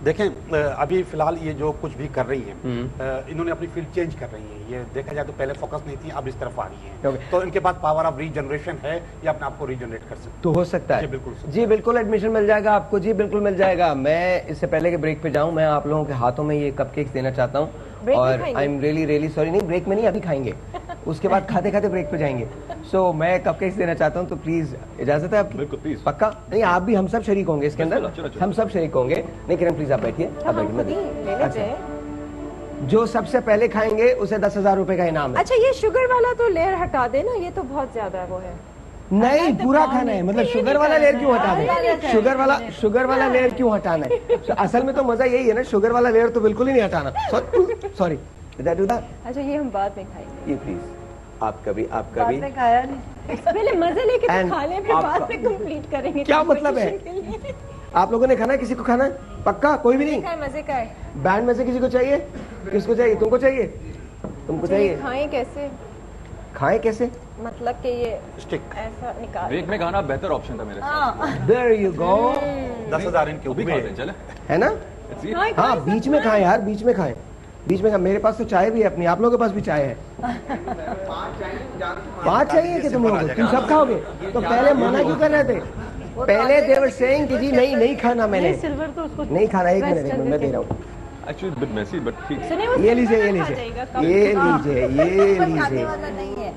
देखें अभी फिलहाल ये जो कुछ भी कर रही हैं इन्होंने अपनी फील्ड चेंज कर रही हैं। ये देखा जाए तो पहले फोकस नहीं थी, अब इस तरफ आ रही हैं। तो इनके पास पावर ऑफ रीजनरेशन है, ये अपने आप को रीजनरेट कर सकते तो हो सकता है। जी बिल्कुल एडमिशन मिल जाएगा आपको, जी बिल्कुल मिल जाएगा। मैं इससे पहले के ब्रेक पे जाऊं, मैं आप लोगों के हाथों में ये कपकेक्स देना चाहता हूं, और आई एम रियली सॉरी। नहीं, ब्रेक में नहीं, अभी खाएंगे, उसके बाद खाते खाते ब्रेक पे जाएंगे। सो मैं कपकेक्स देना चाहता हूँ, तो प्लीज इजाजत है आपकी? बिल्कुल, प्लीज। पक्का? नहीं, आप भी, हम सब शरीक होंगे इसके अंदर, हम सब शरीक होंगे। नहीं किरण प्लीज आप बैठिए, आप बैठिए। अच्छा, जो सबसे पहले खाएंगे उसे 10,000 रुपए का इनाम है। अच्छा, ये शुगर वाला तो लेयर हटा देना, ये तो बहुत ज्यादा वो है। नहीं, पूरा खाना है। मतलब शुगर वाला लेयर क्यों हटाना है? शुगर वाला लेयर क्यों हटाना है? असल में तो मजा यही है ना, शुगर वाला लेयर तो बिल्कुल ही नहीं हटाना। सॉरी। अच्छा, ये हम बाद में खाएंगे। ये प्लीज आप कभी खाया नहीं, पहले मजे लेके तो खा ले, फिर बाद में कंप्लीट करेंगे। क्या मतलब है? आप लोगों ने खाना, किसी को खाना है? पक्का? कोई भी नहीं? मजे का है। बैंड में से किसी को चाहिए? किसको चाहिए? तुमको चाहिए? तुमको चाहिए? खाएं कैसे? खाएं कैसे? मतलब कि ये स्टिक ऐसा निकाल। ब्रेक में खाना बेहतर ऑप्शन था मेरे साथ। There you go। 10,000 इनके भी खाते हैं, चले, है ना? हाँ, बीच में खाएं यार, बीच में खाएं, बीच में। मेरे पास तो चाय भी है अपनी, आप लोगों के पास भी चाय है? 5 चाहिए कि तुम लोग? तुम सब खाओगे? तो पहले मना क्यों कर रहे थे? पहले they were saying कि जी नहीं खाना, मैंने सिल्वर तो उसको नहीं खाना। एक मिनट मैं दे रहा हूँ। Actually, bit messy, but ठीक। ये लीजिए।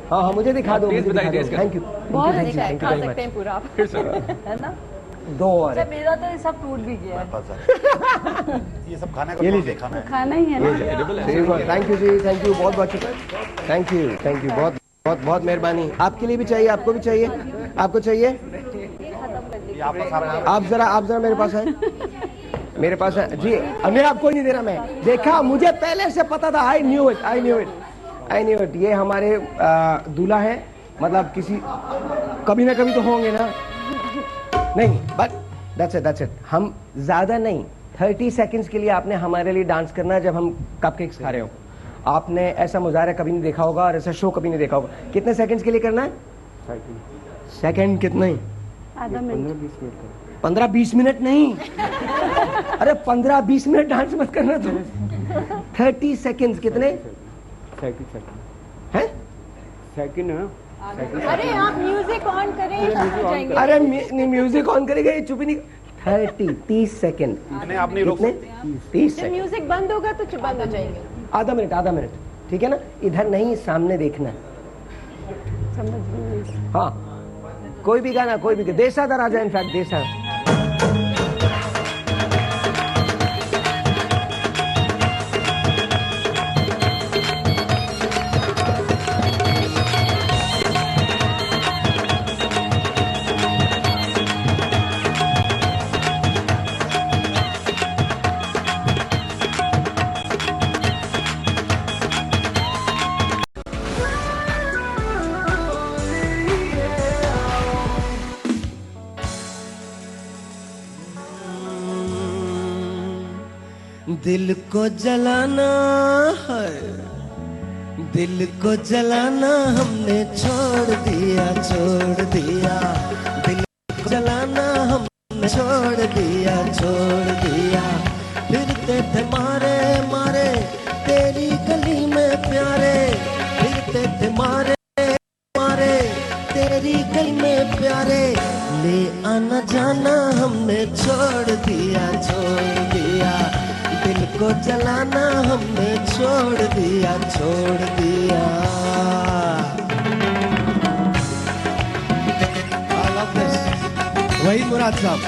हाँ, मुझे दिखा दो। Thank you. बहुत अच्छा है, खा सकते हैं पूरा आप। है ना? 2 और मेरा तो ये सब टूट भी गया है। ये सब खाने का खाना ही है ना। थैंक यू जी, थैंक यू, बहुत बहुत शुक्रिया। थैंक यू, बहुत मेहरबानी। आपके लिए भी चाहिए? आपको भी चाहिए? आपको चाहिए? आप जरा मेरे पास है, मेरे पास है जी। मैं आपको नहीं दे रहा, मैं देखा, मुझे पहले से पता था। I knew it. ये हमारे दूल्हा है, मतलब किसी कभी ना कभी तो होंगे ना। नहीं, बट दैट्स इट। हम ज्यादा नहीं, 30 सेकंड्स के लिए आपने हमारे लिए डांस करना है जब हम कपकेक्स खा रहे हो। आपने ऐसा मुजाहरा कभी नहीं देखा होगा और ऐसा शो कभी नहीं देखा होगा। कितने सेकंड्स के लिए करना है? सेकंड कितने? आधा मिनट। 15-20 मिनट नहीं। अरे 15-20 मिनट डांस मत करना तुम। 30 सेकंड्स। कितने? 30 सेकंड हैं? सेकंड अरे आप म्यूजिक ऑन करें, हो जाएंगे। अरे म्यूजिक ऑन करेगा ये चुप ही नहीं। 30 सेकेंड। नहीं आप नहीं रोक सकते। 30 जब सेकेंड। म्यूजिक बंद होगा तो चुप बंद हो जाएंगे। आधा मिनट, ठीक है ना? इधर नहीं, सामने देखना। हाँ, कोई भी गाना, कोई भी देसादर आ जाए, इनफैक्ट देसा। दिल को जलाना है, दिल को जलाना हमने छोड़ दिया, छोड़ दिया। दिल को जलाना हमने छोड़ दिया, छोड़ दिया। फिरते थे मारे मारे तेरी गली में प्यारे, फिरते थे मारे मारे तेरी गली में प्यारे। ले आना जाना हमने छोड़ दिया, छोड़ दिया। दिल को जलाना हमने छोड़ दिया, छोड़ दिया। I love this. वहीद मुराद साहब,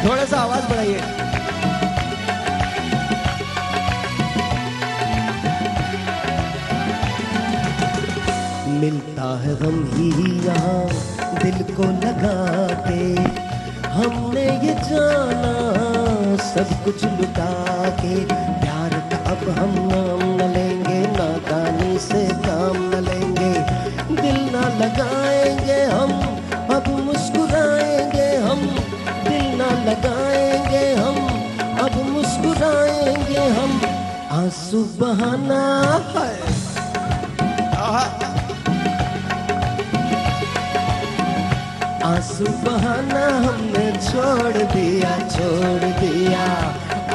थोड़ा सा आवाज बढ़ाइए। मिलता है गम ही यहाँ दिल को लगा के, हमने ये जाना सब कुछ लुटा के। प्यार का अब हम नाम न लेंगे, नादानी से काम न लेंगे। दिल ना लगाएंगे हम, अब मुस्कुराएंगे हम। दिल ना लगाएंगे हम, अब मुस्कुराएंगे हम। आंसू बहाना है, आंसू बहाना हमने छोड़ दिया, छोड़ दिया।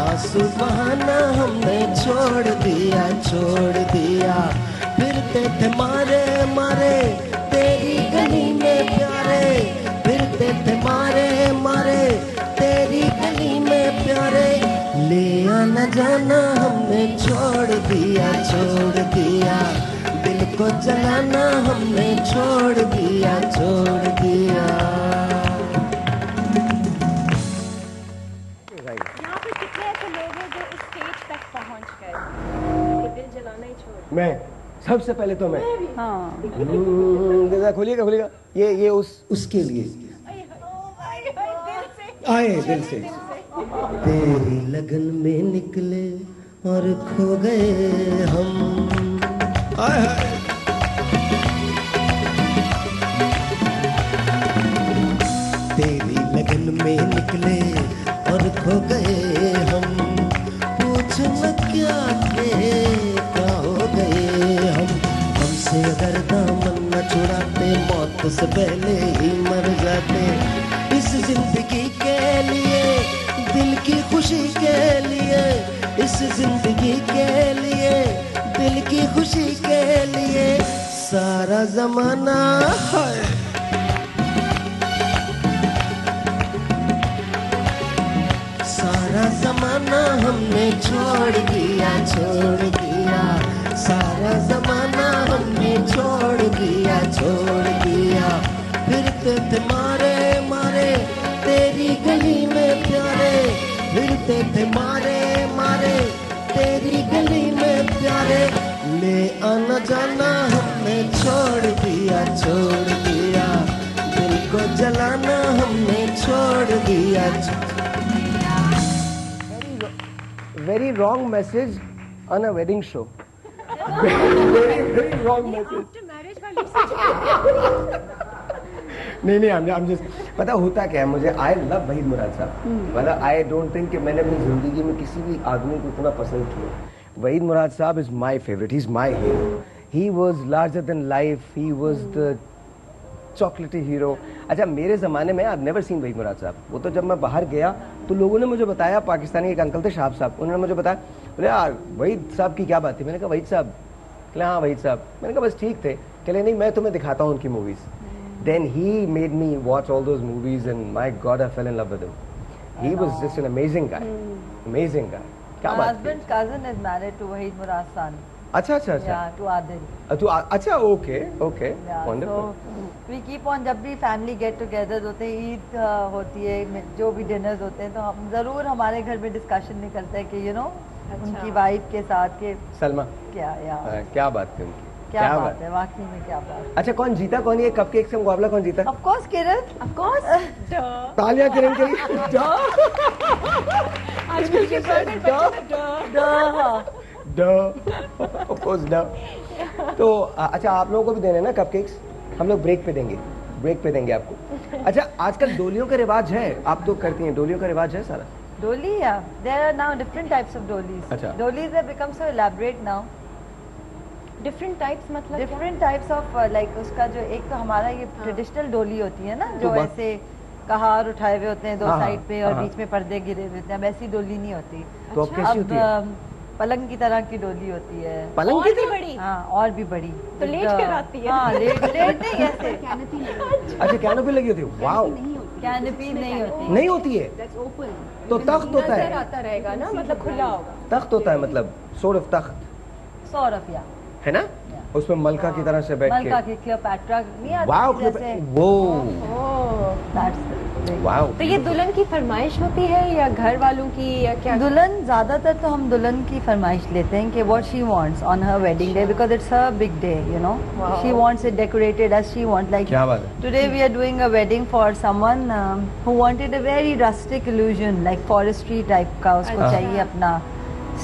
आंसू बहाना हमने छोड़ दिया, छोड़ दिया। फिरते थे मारे मारे तेरी गली में प्यारे, फिरते थे मारे मारे तेरी गली में प्यारे। ले आना जाना हमने छोड़ दिया, छोड़ दिया। दिल को जलाना हमने छोड़ दिया, छोड़ दिया। यहाँ पे कितने ऐसे लोग हैं जो इस स्टेज तक पहुँच गए कि दिल जलाना ही छोड़। मैं सबसे पहले तो मैं हाँ खोलिएगा खोलिएगा ये उसके लिए आए दिल से। तेरी लगन में निकले और खो गए हम। आए हाय। तेरी लगन में निकले और खो गए हम। पूछना क्या थे, क्या हो गए हम। हमसे अगर दामन न छुड़ाते, मौत से पहले ही मर जाते। इस जिंदगी के लिए, दिल की खुशी के लिए, इस जिंदगी के लिए, दिल की खुशी के लिए सारा जमाना है। सारा जमाना हमने छोड़ दिया, छोड़ दिया। सारा जमाना हमने छोड़ दिया, छोड़ दिया। फिरते थे मारे मारे तेरी गली में प्यारे, फिरते थे मारे मारे तेरी गली में प्यारे। ले आना जाना हमने छोड़ दिया, छोड़ दिया। दिल को जलाना हमने छोड़ दिया। very wrong message on a wedding show. very wrong message. नहीं I'm just पता होता क्या है मुझे। I love वहीद मुराद साहब, मतलब I don't think कि मैंने अपनी जिंदगी में किसी भी आदमी को इतना पसंद किया। वहीद मुराद साहब is my favorite. He's my hero. He was larger than life. He was the चॉकलेटी हीरो। अच्छा मेरे ज़माने में आई नेवर सीन वहीद मुराद साहब। वो तो जब मैं बाहर गया तो लोगों ने मुझे बताया, पाकिस्तानी एक अंकल थे शाह साहब, उन्होंने मुझे बताया, बोले यार वहीद साहब की क्या बात थी। मैंने कहा वहीद साहब? बोले हाँ वहीद साहब। मैंने कहा बस ठीक थे। कहले नहीं मैं तुम्हें दिखाता हूँ उनकी movies. Then he made me watch all those movies and my God I fell in love with him. He was just an amazing guy. Amazing guy. क्या My बात husband's cousin is married to Wahid Murad's son. अच्छा अच्छा अच्छा. Yeah, to Adil. तो अच्छा okay okay Yeah, wonderful. so we keep on जब भी family get together होते हैं, ईद होती है, जो भी dinners होते हैं, तो हम जरूर हमारे घर में discussion निकलता है कि you know उनकी wife के साथ के सलमा क्या क्या बात है उनकी. क्या बात है वाकई में क्या बात. अच्छा कौन जीता कौन ये कपकेक से मुकाबला कौन जीता? Of course Kiran. Of course. तालियां किरण के लिए. आजकल के Of course तो अच्छा आप लोगों को भी देने ना कपकेक्स. हम लोग ब्रेक पे देंगे आपको. अच्छा आजकल डोलियों का रिवाज है, आप तो करती हैं, डोलियों का रिवाज है सारा? डोली, yeah. There are now different types of dolis. अच्छा. Dolis have become so elaborate now. Different types मतलब Different types of like उसका जो एक तो हमारा ये ट्रेडिशनल डोली होती है ना, जो ऐसे कहार उठाए हुए होते हैं दो साइड पे और बीच में पर्दे गिरे हुए होते हैं, वैसी डोली नहीं होती. तो अब कैसी होती है? पलंग की तरह की डोली होती है. पलंग की तरह? बड़ी? हाँ और भी बड़ी. तो लेट कर आती है. हाँ लेट नहीं ऐसे. अच्छा कैनोपी लगी होती है. वाओ. कैनपी नहीं होती. नहीं होती है. तो तख्त होता है. नजर आता रहेगा ना, मतलब खुला होगा. तख्त होता है मतलब sort of तख्त सौरभ या है ना, उसमें मलका की तरह से बैठ के. मलका की क्लियोपैट्रा नहीं आती. Wow wow. तो ये दुल्हन की फरमाइश होती है या घर वालों की या क्या? दुल्हन ज्यादातर तो हम दुल्हन की फरमाइश लेते हैं कि what she wants on her wedding day because it's her big day, you know. Wow. She wants it decorated as she wants. Like क्या बात है. today we are doing a wedding for someone who wanted a very rustic illusion, like forestry type का उसको चाहिए अपना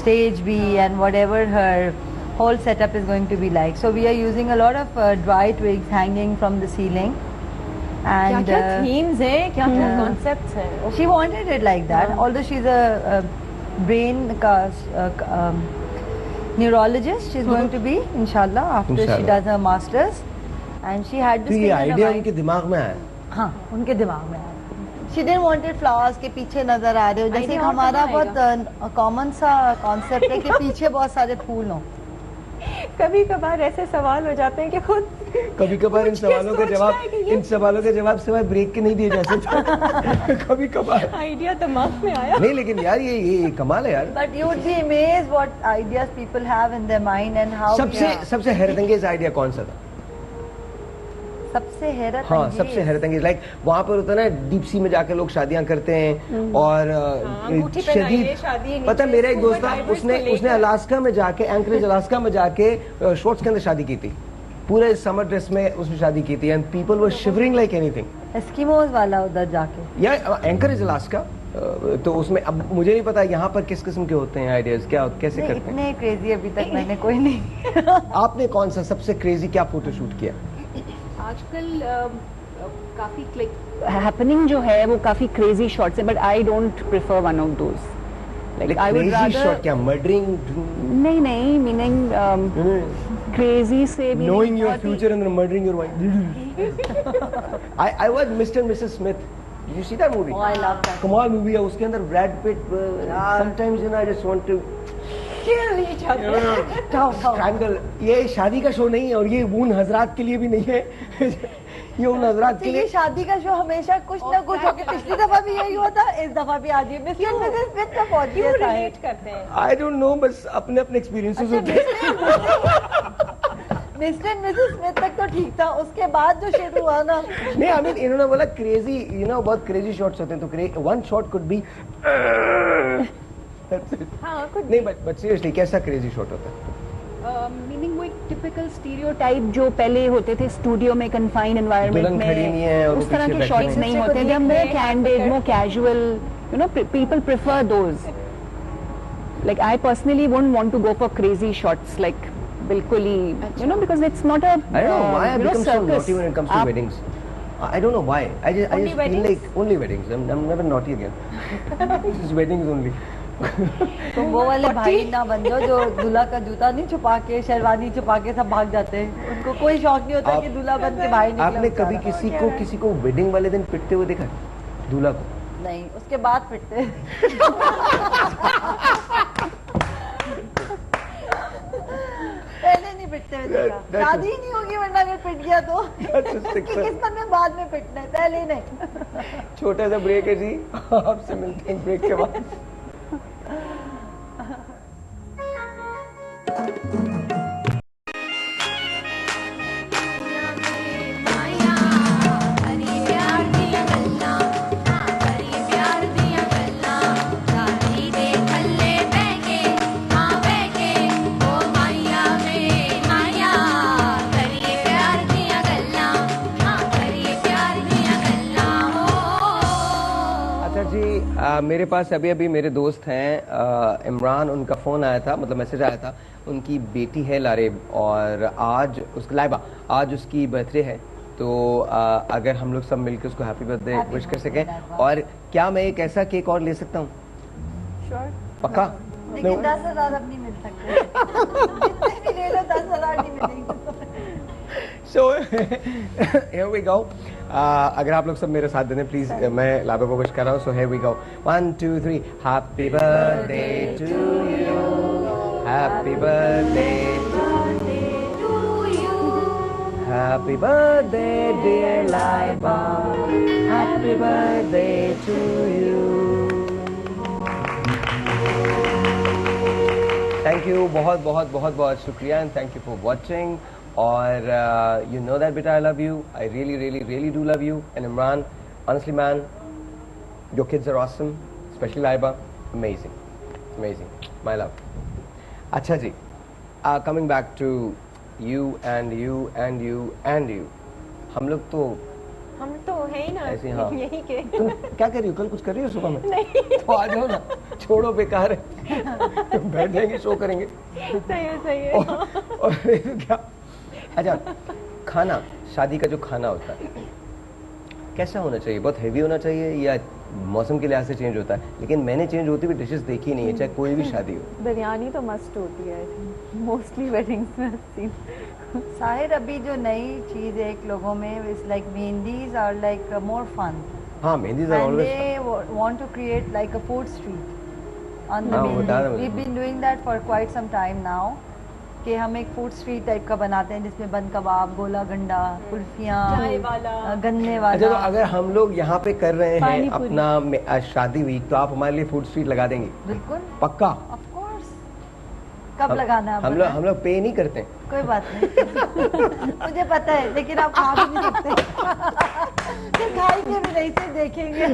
stage भी and whatever her whole setup is going to be like. So we are using a lot of dry twigs hanging from the ceiling. And क्या themes हैं, क्या concepts हैं. She wanted it like that. Although she's a brain neurologist, she's going to be inshallah after she does her masters. And she had this. तो ये idea उनके दिमाग में आया. हाँ उनके दिमाग में आया. She didn't want it flowers के पीछे नजर आ रहे हो, जैसे हमारा बहुत कॉमन सा कॉन्सेप्ट है कि पीछे बहुत सारे फूल हों. कभी कभार ऐसे सवाल हो जाते हैं कि खुद कभी कभार इन सवालों के जवाब सिवाय ब्रेक के नहीं दिए जा सकते. कभी कभार आइडिया दिमाग में आया नहीं, लेकिन यार ये कमाल है यार. But you would be amazed what ideas people have in their mind and how. सबसे हैरतअंगेज आइडिया कौन सा था? सबसे हैरत. हाँ सबसे हैरतअंगेज. लाइक वहाँ पर होता है ना डीप सी में जाके लोग शादियां करते हैं और शदीद. पता है मेरा एक दोस्त था, उसने अलास्का में जाके, एंकरेज अलास्का में जाके शॉर्ट्स के अंदर शादी की थी. पूरे समर ड्रेस में उसने शादी की थी and people were shivering like anything. Eskimos वाला उधर जाके या एंकरेज अलास्का. तो उसमें अब मुझे नहीं पता यहाँ पर किस किस्म के होते हैं आइडियाज, क्या कैसे करते हैं. इतने क्रेजी अभी तक मैंने कोई नहीं. आपने कौन सा सबसे क्रेजी क्या फोटोशूट किया? आजकल काफी हैपनिंग जो है वो काफी क्रेजी शॉट्स है, but I don't prefer one of those. Like I would rather shot क्या मर्डरिंग? नहीं मीनिंग क्रेजी से भी knowing your future and then murdering your wife. I watched Mr. and Mrs. Smith. Did you see that movie? Oh, I love that. कमाल movie है. उसके अंदर Brad Pitt. Sometimes you know I just want to kill each other. Strangle. ये शादी का show नहीं है और ये उन हजरात के लिए भी नहीं है. ये उन हजरात के लिए. शादी का शो हमेशा कुछ ना कुछ होके, पिछली दफा भी यही हुआ था, इस दफा भी आज ये मिस्टर मिसेस स्मिथ का बहुत क्यों रिलेट करते हैं? I don't know, बस अपने एक्सपीरियंसेस होते हैं. मिस्टर मिसेस स्मिथ तक तो ठीक था, उसके बाद जो शुरू हुआ ना. नहीं आई मीन इन्होंने बोला क्रेजी, यू नो बहुत क्रेजी शॉट्स होते हैं. तो वन शॉट कुड बी. हाँ कुछ नहीं बट सीरियसली कैसा क्रेजी शॉट होता है? मीनिंग वो एक टिपिकल स्टीरियोटाइप जो पहले होते थे स्टूडियो में कन्फाइंड एनवायरनमेंट में, उस तरह के शॉट्स नहीं होते. They are more candid, more casual, you know. People prefer those. Like I personally won't want to go for crazy shots, like बिल्कुल ही, you know, because it's not a, I don't know why I become so naughty when it comes to weddings. I don't know why. I just feel like only weddings. I'm never naughty again. Just weddings only. तो वो वाले भाई ना बन जाओ जो दूल्हा का जूता नहीं छुपा के, शेरवानी छुपा के सब भाग जाते हैं. उनको कोई शौक नहीं होता कि दूल्हा बन के भाई निकले. आपने कभी किसी को वेडिंग वाले दिन पिटते हुए देखा दूल्हा को? नहीं, उसके बाद पिटते. पहले नहीं पिटते हुए देखा। शादी ही नहीं होगी वरना अगर पिट गया तो किस्मत में बाद में पिटना है, पहले नहीं। छोटा सा ब्रेक है जी, आपसे मिलते हैं ब्रेक के बाद। मेरे पास अभी मेरे दोस्त हैं इमरान, उनका फ़ोन आया था, मतलब मैसेज आया था। उनकी बेटी है लारेब और आज उसकी लाइबा, आज उसकी बर्थडे है। तो अगर हम लोग सब मिलकर उसको हैप्पी बर्थडे विश कर सकें, और क्या मैं एक ऐसा केक और ले सकता हूँ? श्योर, पक्का? लेकिन 10,000 अब नहीं मिल सकते। जितने भी ले लो 10,000 नहीं मिलेंगे। So here we go. अगर आप लोग सब मेरे साथ दें प्लीज, मैं लाबा को विश कर रहा हूँ। So here we go. 1, 2, 3. Happy birthday to you. Happy birthday to you. Happy birthday dear Laiba. Happy birthday to you. Thank you, बहुत बहुत बहुत बहुत शुक्रिया, and thank you for watching. और you know that beta I love you, I really do love you. And Imran, honestly man, your kids are awesome, especially Laiba, amazing, my love. अच्छा जी, coming back to you and you, हम लोग तो है ही ना ऐसे, हाँ। यही के। तुम क्या कर रही हो, कल कुछ कर रही हो सुबह में? नहीं। तो आ जाओ ना, छोड़ो बेकार है, बैठ जाएंगे, शो करेंगे। सही है। और क्या, अच्छा, खाना, शादी का जो खाना होता है कैसा होना चाहिए? बहुत हेवी होना चाहिए या मौसम के लिहाज से चेंज होता है? लेकिन मैंने चेंज होती हुई डिशेस देखी नहीं है, चाहे कोई भी शादी हो। बिरयानी तो मस्ट होती है मोस्टली वेडिंग्स में। साहिर, अभी जो नई चीज है एक लोगों में, is like mehndis are like more fun. हाँ, mehndis are always fun. They want to create like a food street on the mehndi. We've been doing that for quite some time now. कि हम एक फूड स्ट्रीट टाइप का बनाते हैं जिसमें बन कबाब, गोला गंडा, कुल्फियाँ, गन्ने वाला। अच्छा, तो अगर हम लोग यहाँ पे कर रहे हैं अपना शादी वीक, तो आप हमारे लिए फूड स्ट्रीट लगा देंगे? बिल्कुल, पक्का। Of course. कब लगाना है? हम लोग पे नहीं करते। कोई बात नहीं। मुझे पता है, लेकिन आप खा भी नहीं सकते। खाएंगे भी नहीं, से देखेंगे।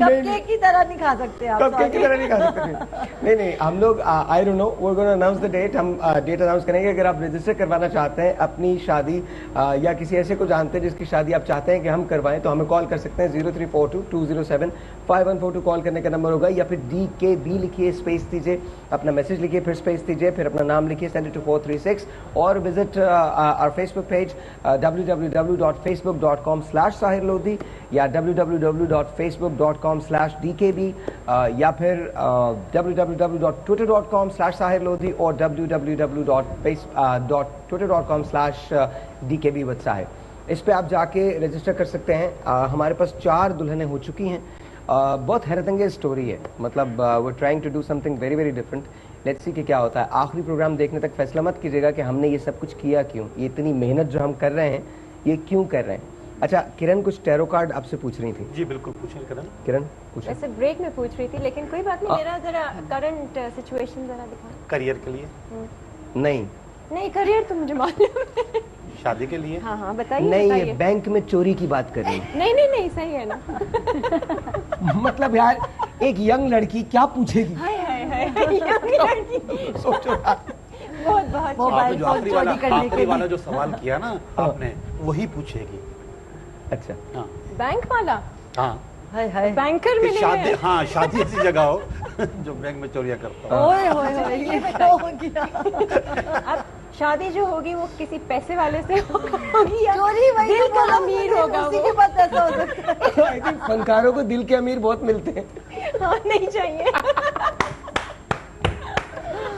कपकेक की तरह नहीं खा सकते आप। कपकेक की तरह नहीं खा सकते। नहीं, हम लोग I don't know, we gonna announce the date. हम डेट अनाउंस करेंगे। अगर आप रजिस्टर करवाना चाहते हैं अपनी शादी या किसी ऐसे को जानते हैं जिसकी शादी आप चाहते हैं कि हम करवाएं, तो हमें कॉल कर सकते हैं 0342-207-5142 कॉल करने का नंबर होगा, या फिर DKB लिखिए, स्पेस दीजिए, अपना मैसेज लिखिए, फिर स्पेस दीजिए, फिर अपना नाम लिखिए, सेंड इट टू 436, और visit our Facebook page www.facebook.com/Sahir Lodhi या www.facebook.com/DKB या फिर www.twitter.com/Sahir Lodhi और www.twitter.com/DKB. इस पे आप जाके रजिस्टर कर सकते हैं। हमारे पास 4 दुल्हनें हो चुकी हैं। बहुत हैरतअंगेज स्टोरी है, मतलब we trying to do something very different. Let's see कि क्या होता है। आखिरी प्रोग्राम देखने तक फैसला मत कीजिएगा कि हमने ये सब कुछ किया क्यों, ये इतनी मेहनत जो हम कर रहे हैं ये क्यों कर रहे हैं। अच्छा, किरण कुछ टैरो कार्ड आपसे पूछ रही थी। जी बिल्कुल, पूछें किरण पूछें। ऐसे ब्रेक में पूछ रही थी, लेकिन कोई बात नहीं। मेरा जरा करंट सिचुएशन जरा दिखाओ। करियर के लिए? नहीं, करियर तो मुझे मालूम है। शादी के लिए? हाँ, बताइए। नहीं, ये बैंक में चोरी की बात कर रही है। नहीं, सही है ना। मतलब यार, एक यंग लड़की क्या पूछेगी? हाय यंग लड़की। सोचो बहुत मोबाइल फोन चोरी करने के वाला जो सवाल किया ना आपने, वही पूछेगी। अच्छा, हाँ। बैंक वाला? हाँ। बैंकर मिले शादी, हाँ, शादी ऐसी जगह हो जो बैंक में चोरियां करता हो। ओए ये बताइए। अब शादी जो होगी वो किसी पैसे वाले से होगी या चोरी वही दिल का अमीर होगा? उसी के पास ऐसा हो सकता है। आई थिंक फनकारों को दिल के अमीर बहुत मिलते हैं। हाँ, नहीं चाहिए।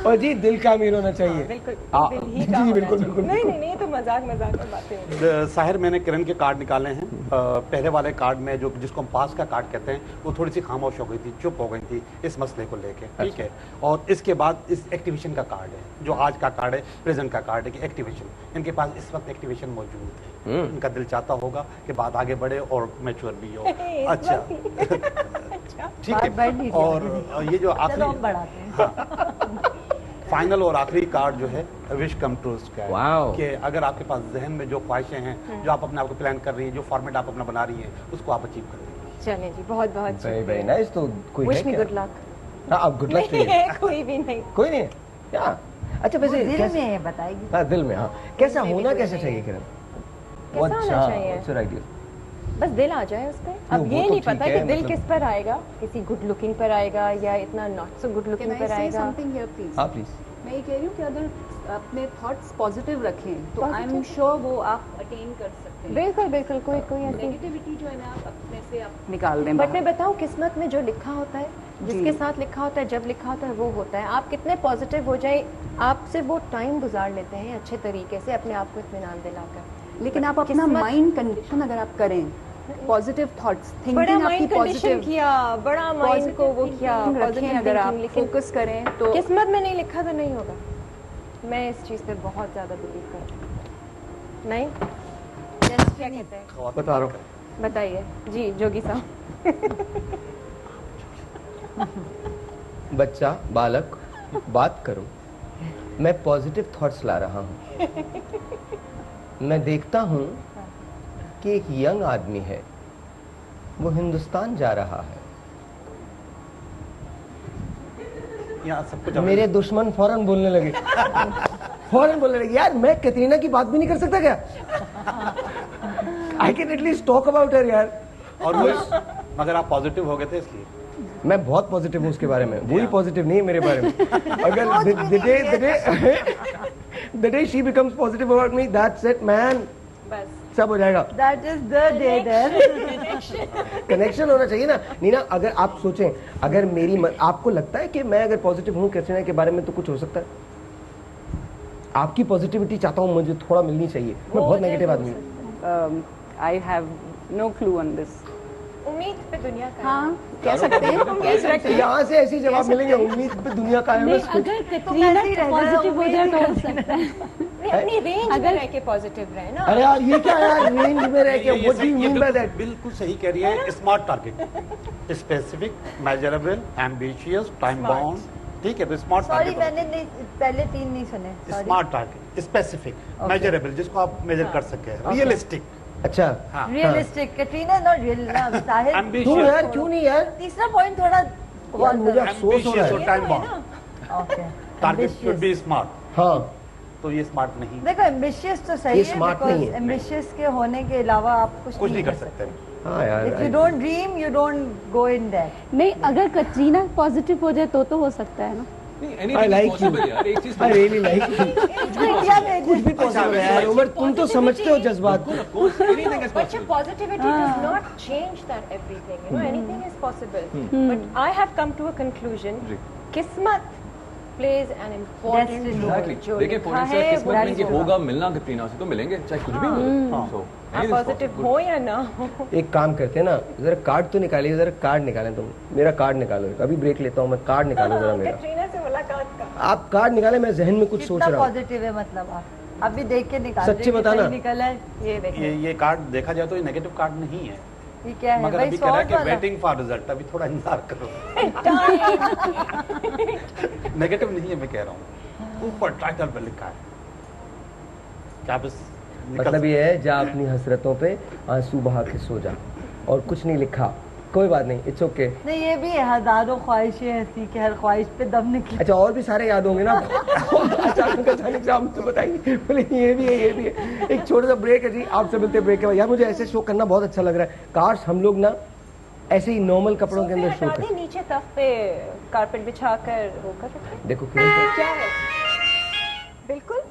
और जी दिल का अमीर होना चाहिए। बिल्कुल हाँ, दिल ही जी, का होना बिल्कुल, चाहिए। बिल्कुल, नहीं बिल्कुल। नहीं तो मजाक में बातें हैं। साहिर, मैंने किरण के कार्ड निकाले हैं। पहले वाले कार्ड में जो जिसको हम पास का कार्ड कहते हैं, वो थोड़ी सी खामोश हो गई थी, चुप हो गई थी इस मसले को लेके, ठीक है। और इसके बाद इस एक्टिवेशन का कार्ड है, जो आज का कार्ड है, प्रेजेंट का कार्ड है कि एक्टिवेशन। इनके पास इस वक्त एक्टिवेशन मौजूद है। इनका दिल चाहता होगा कि बात आगे बढ़े और मैच्योर भी हो। अच्छा ठीक है। और ये जो आखिरी फाइनल और आखिरी कार्ड जो है विश कम ट्रू का है कि अगर आपके पास जहन में जो ख्वाहिशें हैं, जो आप अपने आप को प्लान कर रही हैं, जो फॉर्मेट आप अपना बना रही हैं, उसको आप अचीव करेंगे। चलिए जी, बहुत बहुत वेरी नाइस। तो कोई विश मी गुड लक। हाँ, अब गुड लक कोई भी नहीं, कोई नहीं है क्या? अच्छा वैसे दिल में बताएगी। हाँ दिल में। हाँ कैसा होना कैसे चाहिए किरण? कैसा होना चाहिए? बस दिल आ जाए उस पर। अब ये नहीं पता कि दिल किस पर आएगा, किसी गुड लुकिंग पर आएगा या इतना नॉट सो गुड लुकिंग पर आएगा। हाँ प्लीज। मैं ये कह रही हूँ कि अगर अपने थॉट्स पॉजिटिव रखें तो आई एम श्योर वो आप अटेन कर सकते हैं। बिल्कुल बिल्कुल, कोई नेगेटिविटी जो है ना आप अपने से आप निकाल दें। बट मैं बताऊँ, किस्मत में जो लिखा होता है, जिसके साथ लिखा होता है, जब लिखा होता है वो होता है। आप कितने पॉजिटिव हो जाए, आपसे वो टाइम गुजार लेते हैं अच्छे तरीके से, अपने आप को इत्मीनान दिलाकर। लेकिन आप अपना माइंड कंडीशन अगर आप करें, पॉजिटिव थॉट्स, थिंकिंग आपकी पॉजिटिव किया, बड़ा माइंड को वो किया पॉजिटिव, अगर आप फोकस करें तो किस्मत में नहीं लिखा तो नहीं होगा। मैं इस चीज पे बहुत ज्यादा बिलीव करती हूँ। नहीं क्या कहते हैं? बता रहा हूँ, बताइए जी जोगी साहब। बच्चा बालक बात करो, मैं पॉजिटिव थॉट्स ला रहा हूँ। मैं देखता हूँ कि एक यंग आदमी है, वो हिंदुस्तान जा रहा है। यहाँ सब कुछ मेरे दुश्मन फौरन बोलने लगे, फौरन बोलने लगे, यार मैं कैटरीना की बात भी नहीं कर सकता क्या? I can at least talk about her यार। और वो मगर आप पॉजिटिव हो गए थे इसलिए। मैं बहुत पॉजिटिव हूँ उसके बारे में, वही पॉजिटिव नहीं है मेरे बारे में। अगर the day she becomes positive about me, that's it man, बस सब हो जाएगा। That is the day then. Connection होना चाहिए ना नीना। अगर आप सोचें, अगर आपको लगता है कि मैं अगर पॉजिटिव हूँ कैटरीना के बारे में तो कुछ हो सकता है? आपकी पॉजिटिविटी चाहता हूँ, मुझे थोड़ा मिलनी चाहिए। मैं बहुत नेगेटिव आदमी हूँ। I have no clue on this. उम्मीद पे दुनिया का। हाँ कह सकते हैं, कह सकते हैं। यहाँ से ऐसी जवाब मिलेंगे, उम्मीद पे दुनिया का है। अगर कैटरीना पॉजिटिव हो जाए तो हो सकता है। अपनी रेंज में रह के पॉजिटिव रहे ना। अरे यार ये क्या यार, रेंज में रह के, what do you mean by that? बिल्कुल सही कह रही है। Smart target, specific, measurable, ambitious, time bound, ठीक है। तो स्मार्ट सॉरी टारगेट, मैंने पहले 3 नहीं सुने। स्मार्ट टारगेट, स्पेसिफिक, मेजरेबल, जिसको आप मेजर कर सके, रियलिस्टिक। अच्छा रियलिस्टिक। कैटरीना नॉट रियल ना, साहिब क्यों यार, क्यों नहीं यार? तीसरा पॉइंट थोड़ा यार मुझे अफसोस हो रहा है। Time bound. Okay target should be smart. हाँ तो ये स्मार्ट नहीं, देखो एम्बिशियस तो सही ये है, smart नहीं है। एम्बिशियस के होने के अलावा आप कुछ नहीं कर सकते। हाँ यार, if you don't dream you don't go in that. नहीं, अगर कैटरीना पॉजिटिव हो जाए तो हो सकता है ना। I like you. I really like you. कुछ भी पॉसिबल है यार उमर, तुम तो समझते हो जज्बात को। But your positivity does not change that everything. You know, anything is possible. But I have come to a conclusion. किस्मत plays an important role. जो देखिए लिखा पूरी है किस्मत में ये होगा, मिलना कैटरीना से तो मिलेंगे, चाहे कुछ भी हो। आप पॉजिटिव हो या ना हो। एक काम करते हैं ना, जरा कार्ड तो निकालिए, जरा कार्ड निकालें तुम। मेरा कार्ड निकालो, अभी ब्रेक लेता हूँ मैं। कार्ड निकालो जरा मेरा। कैटरीना से मुलाकात का आप कार्ड निकाले, मैं जहन में कुछ सोच रहा हूँ। पॉजिटिव है मतलब आप अभी देख के निकाल। सच्ची बताना। निकला है ये देखिए। ये कार्ड देखा जाए तो ये नेगेटिव कार्ड नहीं है, ये क्या है मगर भाई? अभी कह रहा है कि वेटिंग फॉर रिजल्ट, अभी थोड़ा इंतजार करो। नेगेटिव नहीं है, मैं कह रहा हूँ ऊपर टाइटल पे लिखा है। क्या बस मतलब ये है, जा अपनी हसरतों पे आंसू बहा के सो जा, और कुछ नहीं लिखा। कोई बात नहीं, इट्स ओके। नहीं ये भी है, हजारों ख्वाहिशें ऐसी कि हर ख्वाहिश पे दम निकले। अच्छा और भी सारे याद होंगे ना। अचानक अचानक से आप मुझे बताएंगे, बोले ये भी है, ये भी है। एक छोटा सा ब्रेक है जी, आपसे मिलते ब्रेक के बाद। यार मुझे ऐसे शो करना बहुत अच्छा लग रहा है। काश हम लोग ना ऐसे ही नॉर्मल कपड़ों के अंदर शो करें। नीचे तख्त पे कारपेट बिछाकर वो कर सकते हैं। देखो क्या है, बिल्कुल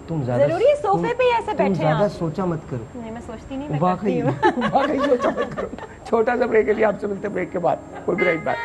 तुम ज्यादा जरूरी है सोफे पे ऐसे बैठे हैं। ज्यादा सोचा मत करो। नहीं मैं सोचती नहीं, मैं वाकई वाकई सोचा मत करो। छोटा सा ब्रेक के लिए, आपसे मिलते ब्रेक के बाद। कोई ब्रेक बात।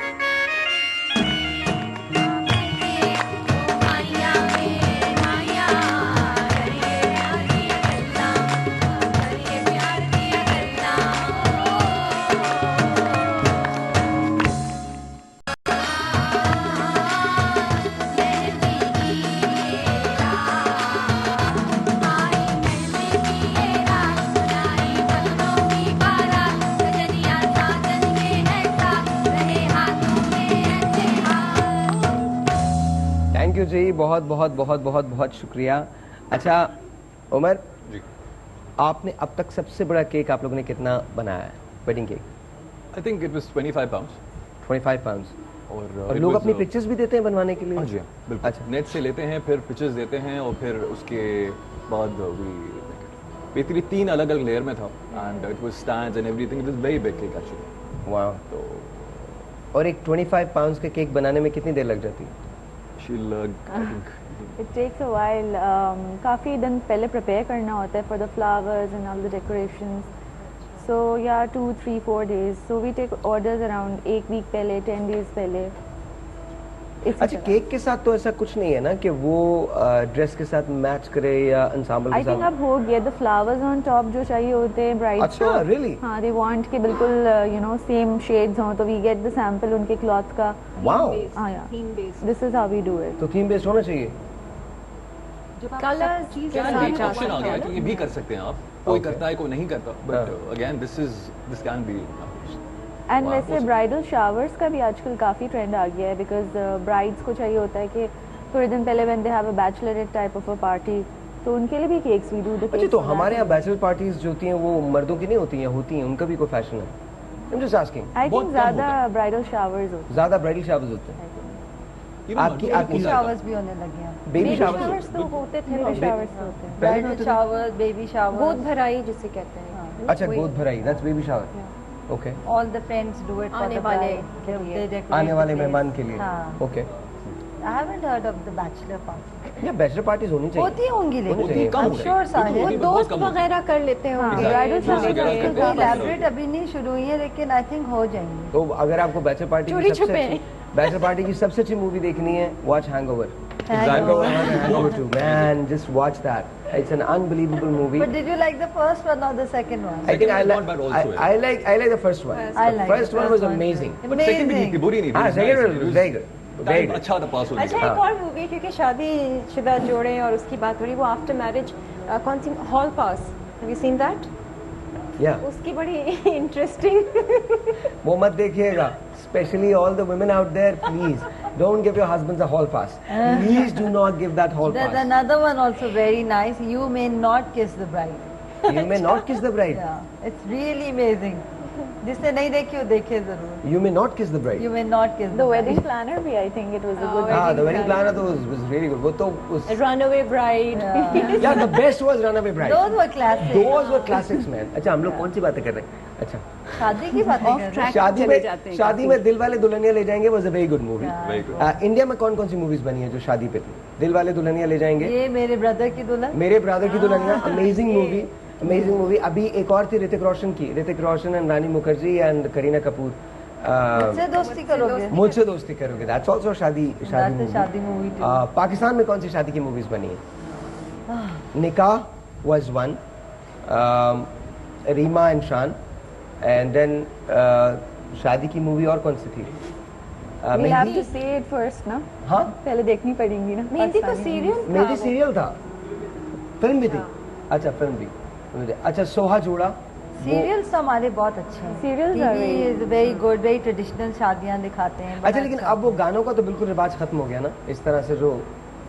भाई, बहुत बहुत बहुत बहुत बहुत शुक्रिया। अच्छा उमर जी, आपने अब तक सबसे बड़ा केक आप लोगों ने कितना बनाया है, wedding cake? I think it was 25 pounds. 25 pounds. और लोग अपनी पिक्चर्स भी देते हैं बनवाने के लिए? हाँ जी, बिल्कुल। अच्छा, नेट से लेते हैं, फिर पिक्चर्स देते हैं, और फिर उसके बाद बेसिकली 3 अलग अलग लेयर में था, and it was stands and everything. It was very big cake actually. वाह। तो और एक 25 पाउंड्स का केक बनाने में कितनी देर लग जाती है? It takes a while. काफ़ी दिन पहले प्रिपेयर करना होता है for the flowers and all the decorations. So yeah, 2, 3, 4 days. So we take orders around 1 week पहले, 10 days पहले. अच्छा, केक के साथ तो ऐसा कुछ नहीं है ना कि वो ड्रेस के साथ मैच करे या ensemble के I think साथ? अब हो गया, the flowers on top जो चाहिए होते हैं brides को. अच्छा, really? हाँ, they want कि बिल्कुल you know same shades हों, तो we get the sample उनके cloth का. Wow. हाँ यार. Theme based. This is how we do it. तो थीम बेस्ड होना चाहिए। कलर्स क्या ऑप्शन आ गया है कि ये भी कर सकते हैं आप, कोई करता है कोई नहीं करता, but again this can be. And वैसे ब्राइडल शावर्स का भी आजकल काफ़ी ट्रेंड आ गया है, बिकॉज ब्राइड्स को चाहिए होता है कि थोड़े दिन पहले when they have a bachelorette type of a party, तो उनके लिए भी cakes we do the cakes. अच्छा, तो हमारे यहाँ बैचलर पार्टीज जो होती हैं वो मर्दों की नहीं होती हैं, होती हैं, उनका भी कोई फैशन है? I'm just asking. I think ज़्यादा ब्राइडल शावर्स होते हैं। ज़्यादा ब्राइडल शावर्स होते हैं। आपकी शावर्स भी होने लगे हैं। बेबी शावर्स तो होते थे, बेबी शावर्स होते हैं, ब्राइडल शावर, बेबी शावर, गोद भराई जिसे कहते हैं। अच्छा, गोद भराई, that's baby shower. Okay. All the friends do it for the bride, आने वाले मेहमान के लिए। हाँ। Okay. I haven't heard of the bachelor party. या बैचलर पार्टीज होनी चाहिए। होती होंगी होनी लेकिन चाहिए। I'm sure साहिल वो दोस्त वगैरह कर लेते हैं उनके। ब्राइडल कोई elaborate अभी नहीं शुरू हुई है, लेकिन आई थिंक हो जाएंगी। तो अगर आपको बैचलर पार्टी की सबसे अच्छी मूवी देखनी है, watch hangover. Hangover 2, man, just watch that. It's an unbelievable movie. But did you like the first one or the second one? I think I like the first one. I like first one was amazing. But second भी थी, बुरी नहीं थी। second one was very good. Very good. अच्छा था पास होने अच्छा, एक और मूवी, क्योंकि शादीशुदा जोड़े और उसकी बात हो रही, वो आफ्टर मैरिज कौन सी, Hall Pass, have you seen that? Yeah. उसकी बड़ी इंटरेस्टिंग। वो मत देखिएगा, especially all the women out there, please don't give your husbands a hall pass. Please do not give that hall There's pass. another one also very nice. You may not kiss the bride. You may not kiss the bride. Yeah, it's really amazing. जिसने नहीं देखी वो देखे जरूर। You may not kiss the bride. You may not kiss The wedding planner भी, I think it was a good. हाँ, the wedding planner तो was really good. वो तो उस Runaway Bride। yeah, the best was Runaway Bride. Those were classics. Those were classics, man. अच्छा, हम लोग कौन सी बातें कर रहे हैं? अच्छा, शादी की बातें कर रहे हैं। शादी में दिल वाले दुल्हनिया ले जाएंगे was a very good movie. Very good. India में कौन कौन सी मूवीज बनी है जो शादी पे थी? दिल वाले दुल्हनिया ले जाएंगे, ये मेरे ब्रदर की दुल्हन, मेरे ब्रदर की दुल्हनिया, अमेजिंग मूवी, अमेजिंग मूवी। अभी एक और थी ऋतिक रोशन की, ऋतिक रोशन एंड रानी मुखर्जी एंड करीना कपूर। मुझसे दोस्ती करोगे, मुझसे दोस्ती करोगे, that's also shaadi movie. Pakistan में कौन सी शादी की मूवीज बनी है? Nikaah was one, Reema and Shaan, and then शादी की मूवी और कौन सी थी? We have to say it first ना? हाँ, पहले देखनी पड़ेगी ना। मेहंदी तो सीरियल था। मेहंदी सीरियल था, फिल्म भी थी। अच्छा, फिल्म भी। अच्छा, सोहा जोड़ा। सीरियल्स हमारे बहुत अच्छे हैं। Serials are very is very good, very traditional शादियां दिखाते हैं। अच्छा, लेकिन अब वो गानों का तो बिल्कुल रिवाज खत्म हो गया ना, इस तरह से जो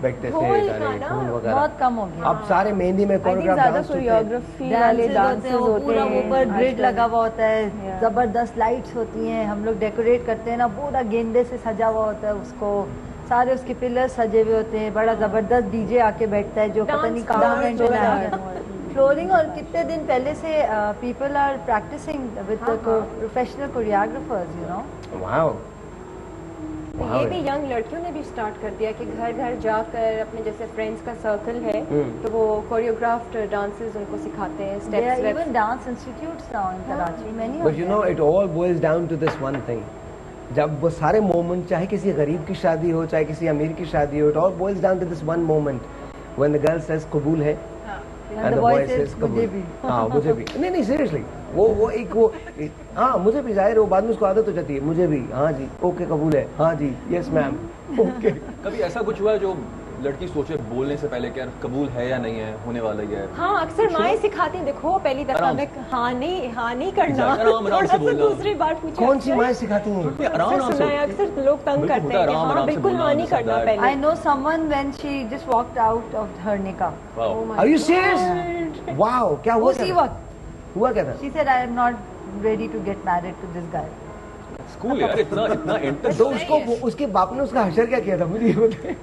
बैठते थे गाने ढोल वगैरह, बहुत कम हो गया। अब सारे मेहंदी में कोरियोग्राफ ज्यादा डांस होते हैं। कोरियोग्राफी वाले डांसेस होते पूरा हैं। ऊपर ग्रिड लगा हुआ होता है, जबरदस्त लाइट्स होती हैं, हम लोग डेकोरेट करते हैं ना, पूरा गेंदे से सजा हुआ होता है उसको, सारे उसके पिलर सजे हुए होते हैं, बड़ा जबरदस्त डीजे आके बैठता है जो पता नहीं कहाँ फ्लोरिंग। और कितने दिन पहले से people are practising with the professional choreographers, you know. Wow. ये भी यंग लड़कियों ने भी स्टार्ट कर दिया कि घर घर जाकर अपने जैसे फ्रेंड्स का सर्कल है तो वो कोरियोग्राफ्ड डांसेस उनको सिखाते हैं, There are steps. even dance institutes now in Karachi, many of But you know, it all boils down to this one thing. जब वो सारे मोमेंट, चाहे किसी गरीब की शादी हो चाहे किसी अमीर की शादी हो, it all boils down to this one moment when the girl says कबूल है and the boy says कबूल। हाँ, मुझे भी। नहीं सीरियसली, वो एक हाँ, मुझे भी, जाहिर है वो बाद में उसको आदत हो जाती है, मुझे भी, हाँ जी, ओके कबूल है, हाँ जी, यस मैम, ओके। कभी ऐसा कुछ हुआ है जो लड़की सोचे बोलने से पहले कि यार कबूल है या नहीं है, होने वाला ही है। हाँ, अक्सर माएँ सिखाती हैं, देखो पहली दफा में हाँ नहीं करना, आराम से बोलना। दूसरी बार पूछे। कौन सी माएँ सिखाती हैं? आराम से। अक्सर लोग तंग करते हैं कि हाँ बिल्कुल हाँ नहीं करना पहले। I know someone when she just walked out of her nikah. Are you serious? Wow, क्या हुआ? उसी वक्त हुआ क्या था? She said I am not ready to get married to this guy. School यार इतना इंटरेस्ट। तो उसके बाप ने उसका हशर क्या किया था मुझे ये बताइए।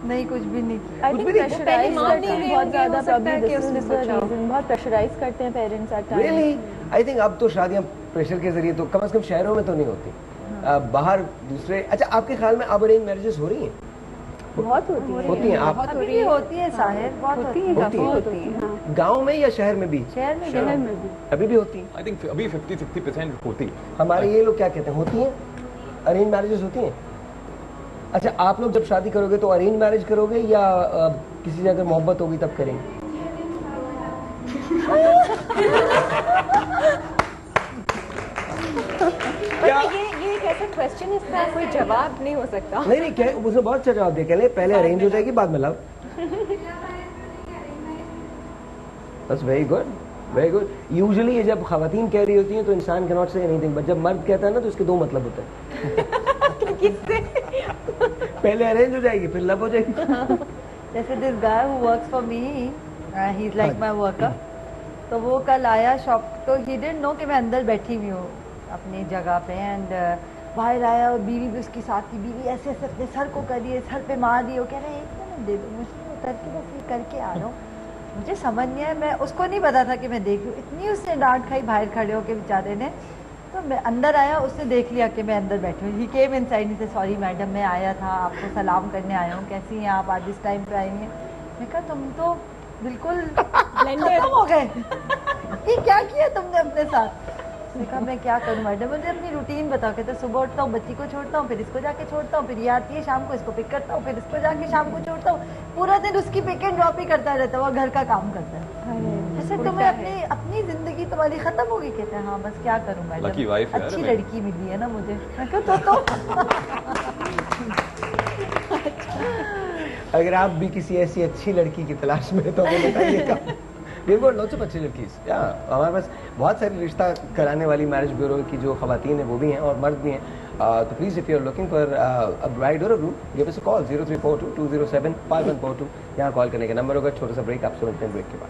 नहीं, कुछ भी नहीं किया। I think प्रेशराइज करते हैं बहुत ज़्यादा, probably this is the reason, बहुत प्रेशराइज करते हैं parents at time. Really? I think अब तो शादियां प्रेशर के जरिए तो कम से कम शहरों में तो नहीं होती, बाहर दूसरे। अच्छा, आपके ख्याल में अब अरेंज मैरिजेस हो रही हैं? बहुत होती हैं आप? अभी भी होती है साहिर, बहुत होती है, काफी होती है। गांव में या शहर में भी? शहर में भी अभी भी होती है। आई थिंक अभी 50-60% होती है। हमारे ये लोग क्या कहते हैं, होती हैं अरेंज मैरिजेस होती हैं? अच्छा, आप लोग जब शादी करोगे तो अरेंज मैरिज करोगे या किसी से अगर मोहब्बत होगी तब करेंगे? ये एक ऐसा क्वेश्चन है, इसका कोई जवाब नहीं हो सकता। नहीं, क्या उसने बहुत अच्छा जवाब दिया, पहले अरेंज हो जाएगी बाद में लव। बस very good, very good. Usually जब खवातीन कह रही होती हैं तो इंसान can not say anything, but जब मर्द कहता है ना तो उसके दो मतलब होते हैं। किससे? पहले अरेंज हो जाएगी फिर लव हो जाएगी। जैसे this guy who works for me, he is like my worker. तो वो कल आया शॉप, तो ही डिडंट नो कि मैं अंदर बैठी हुई हूँ अपनी जगह पे, एंड बाहर आया और बीवी भी उसकी साथ थी। बीवी ऐसे ऐसे अपने सर को कर रही है, सर पे मार रही हो, कह रहे एक मिनट दे दो मुझे, उतर के बस ये करके आ रहा हूँ। मुझे समझ नहीं आया, मैं उसको नहीं पता था कि मैं देख रही हूँ। इतनी उसने डांट खाई बाहर खड़े होके बेचारे ने। तो मैं अंदर आया, उसने देख लिया कि मैं अंदर बैठी हूँ। ही केम इनसाइड, से सॉरी मैडम, मैं आया था आपको सलाम करने आया हूँ, कैसी हैं आप, आज इस टाइम पे आई हैं। मैं कहा तुम तो बिल्कुल खत्म हो गए, ये क्या किया तुमने अपने साथ? उसने कहा मैं क्या करूँ मैडम, मुझे अपनी रूटीन बताओ। कहते सुबह उठता हूँ, बच्ची को छोड़ता हूँ, फिर इसको जाके छोड़ता हूँ, फिर ये आती है शाम को, इसको पिक करता हूँ, फिर इसको जाके शाम को छोड़ता हूँ। पूरा दिन उसकी पिक एंड ड्रॉप ही करता रहता है, वो घर का काम करता है। जैसे तुम्हें अपनी जिंदगी तुम्हारी खत्म होगी। कहते हैं हाँ बस क्या करूँ मैडम, अच्छी लड़की मिली है ना मुझे। मैं कहा तो अगर आप भी किसी ऐसी अच्छी लड़की की तलाश में तो हमें बताइएगा। लोट्स ऑफ अच्छी लड़कीज, या हमारे पास बहुत सारी रिश्ता कराने वाली मैरिज ब्यूरो की जो खवातीन है वो भी हैं और मर्द भी हैं। तो please if you are looking for a bride or a groom, give us a call 0342-207-5142। यहाँ कॉल करने का नंबर होगा। छोटा सा ब्रेक, आपसे मिलते हैं ब्रेक के बाद।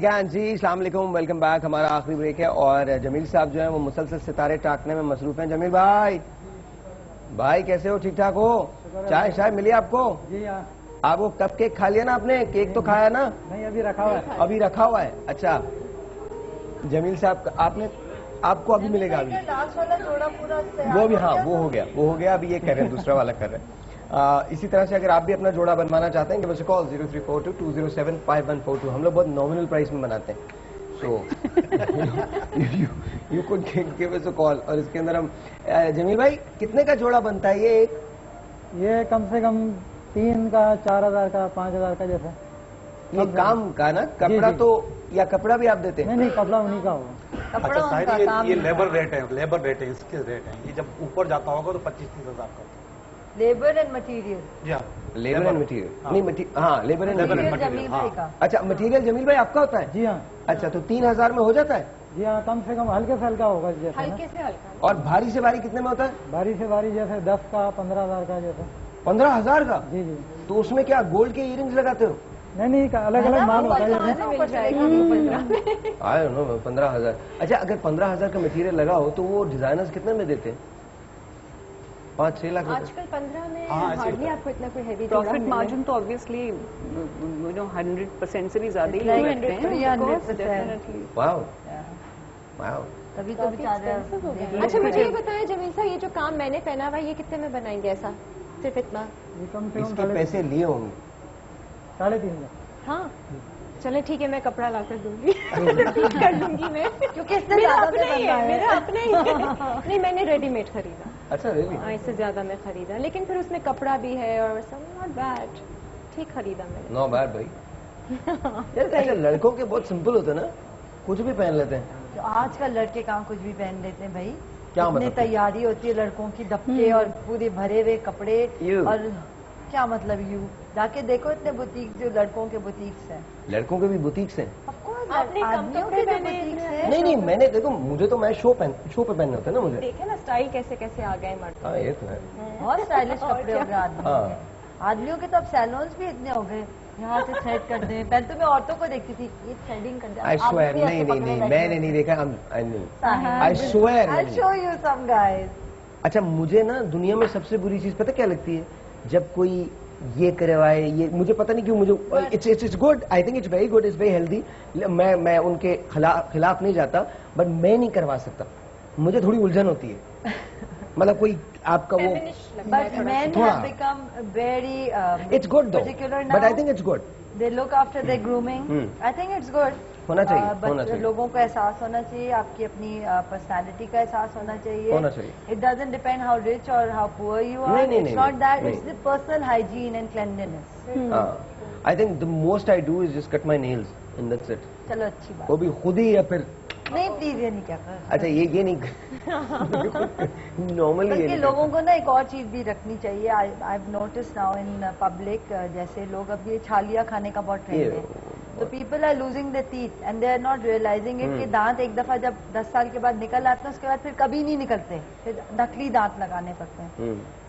जी अस्सलाम वालेकुम, वेलकम बैक। हमारा आखिरी ब्रेक है और जमील साहब जो है वो मुसलसल सितारे टाकने में मसरूफ हैं। जमील भाई कैसे हो, ठीक ठाक हो? चाय मिली आपको? जी हाँ। आपको कप केक खा लिया ना आपने? केक तो खाया ना? नहीं, अभी रखा हुआ है। अभी रखा हुआ है। अच्छा जमील साहब, आपको अभी मिलेगा। अभी वो भी, हाँ वो हो गया। अभी ये कर रहे हैं, दूसरा वाला कर रहे हैं। इसी तरह से अगर आप भी अपना जोड़ा बनवाना चाहते हैं, गिव कॉल 0342-207-5142। हम लोग बहुत नॉमिनल प्राइस में बनाते हैं, so you could give us a call. और इसके अंदर हम जमील भाई कितने का जोड़ा बनता है ये कम से कम 3 का, 4000 का, 5000 का जैसा। ये काम का ना कपड़ा तो, या कपड़ा भी आप देते हैं? नहीं, कपड़ा उन्हीं का होगा। अच्छा साहिर, ये लेबर रेट है, इसके रेट है। ये जब ऊपर जाता होगा तो 25-30 हजार का। Labour and material, labour and material नहीं, हाँ लेबर एंड मटेरियल। अच्छा मटेरियल जमील भाई आपका होता है? जी हाँ। अच्छा तो 3000 में हो जाता है? जी हाँ, कम से कम हल्के से हल्का होगा जैसे। हल्के से हल्का। और भारी से भारी कितने में होता है? भारी से भारी जैसे 10 का, 15000 का जैसे। 15000 का? जी। तो उसमें क्या गोल्ड के इयरिंग्स लगाते हो? नहीं, अलग अलग माल होता है। 15,000। अच्छा अगर 15,000 का मटेरियल लगा हो तो वो डिजाइनर्स कितने में देते हैं? 5-6 लाख आजकल 15 में हार्डली आपको इतना कोई हेवी प्रॉफिट मार्जिन तो ऑब्वियसली 100% से भी ज्यादा ही रखते हैं। वाओ। तभी तो बेचारे। अच्छा मुझे ये बताएं जमील साहब, ये जो काम मैंने पहना हुआ है ये कितने में बनाएंगे ऐसा? सिर्फ इतना? इसके पैसे लिए होंगे 3.5 लाख। हाँ चले ठीक है, मैं कपड़ा ला कर दूंगी कर दूंगी मैं, क्योंकि इससे मेरा ज्यादा अपना ही है, मेरा अपना ही है। नहीं मैंने रेडीमेड खरीदा। अच्छा really? हाँ इससे ज्यादा मैं खरीदा, लेकिन फिर उसमें कपड़ा भी है और सब नॉट बैड, ठीक खरीदा मैंने। नो बैड भाई। यार अच्छा लड़कों के बहुत सिंपल होते हैं ना, कुछ भी पहन लेते हैं। तो आजकल लड़के कहाँ कुछ भी पहन लेते हैं भाई। क्या इतनी मतलब? तैयारी होती है लड़कों की, दबके और पूरे भरे हुए कपड़े और क्या मतलब यू जाके देखो इतने बुटीक जो लड़कों के बुटीक्स हैं। लड़कों के भी बुटीक्स हैं? आपने कम कपड़े पहने? नहीं मैंने देखो, मुझे तो मैं शो पे पहनने होते हैं ना मुझे। देखे ना स्टाइल कैसे कैसे आ गए मर्द। हाँ ये तो है। बहुत स्टाइलिश कपड़े हो गए आदमियों हाँ। के। आदमियों के तो अब सैलून्स भी इतने हो गए, यहाँ से थ्रेड कर दे। पहले तो मैं औरतों को देखती थी ये थ्रेडिंग कर दे। I swear, नहीं मैंने नहीं देखा। I swear। I'll show you some guys। अच्छा मुझे ना दुनिया में सबसे बुरी चीज पता क्या लगती है? जब कोई ये करवाए, ये मुझे पता नहीं क्यों, मुझे it's good, I think it's very good, it's very healthy. मैं उनके खिलाफ नहीं जाता, बट मैं नहीं करवा सकता, मुझे थोड़ी उलझन होती है। मतलब कोई आपका वो But men have become very it's good दो, particular but I now। Think it's good. They look after their grooming। I think it's good। होना चाहिए, but होना चाहिए। लोगों को एहसास होना चाहिए, आपकी अपनी पर्सनालिटी का एहसास होना चाहिए। होना चाहिए। It doesn't depend how rich or how poor you are। नहीं, It's नहीं, not that, नहीं। it's the personal hygiene and cleanliness। I think the most I do is just cut my nails and that's it. चलो अच्छी बात। वो भी खुद ही या फिर नहीं प्लीज ये नहीं क्या कर। अच्छा ये नहीं नॉर्मली बल्कि लोगों को ना एक और चीज भी रखनी चाहिए। I notice now in public, जैसे लोग अब ये छालिया खाने का बहुत ट्रेंड है, तो people are losing the teeth and they are not realising it कि दांत एक दफा जब 10 साल के बाद निकल आते हैं उसके बाद फिर कभी नहीं निकलते, फिर नकली दांत लगाने पड़ते हैं।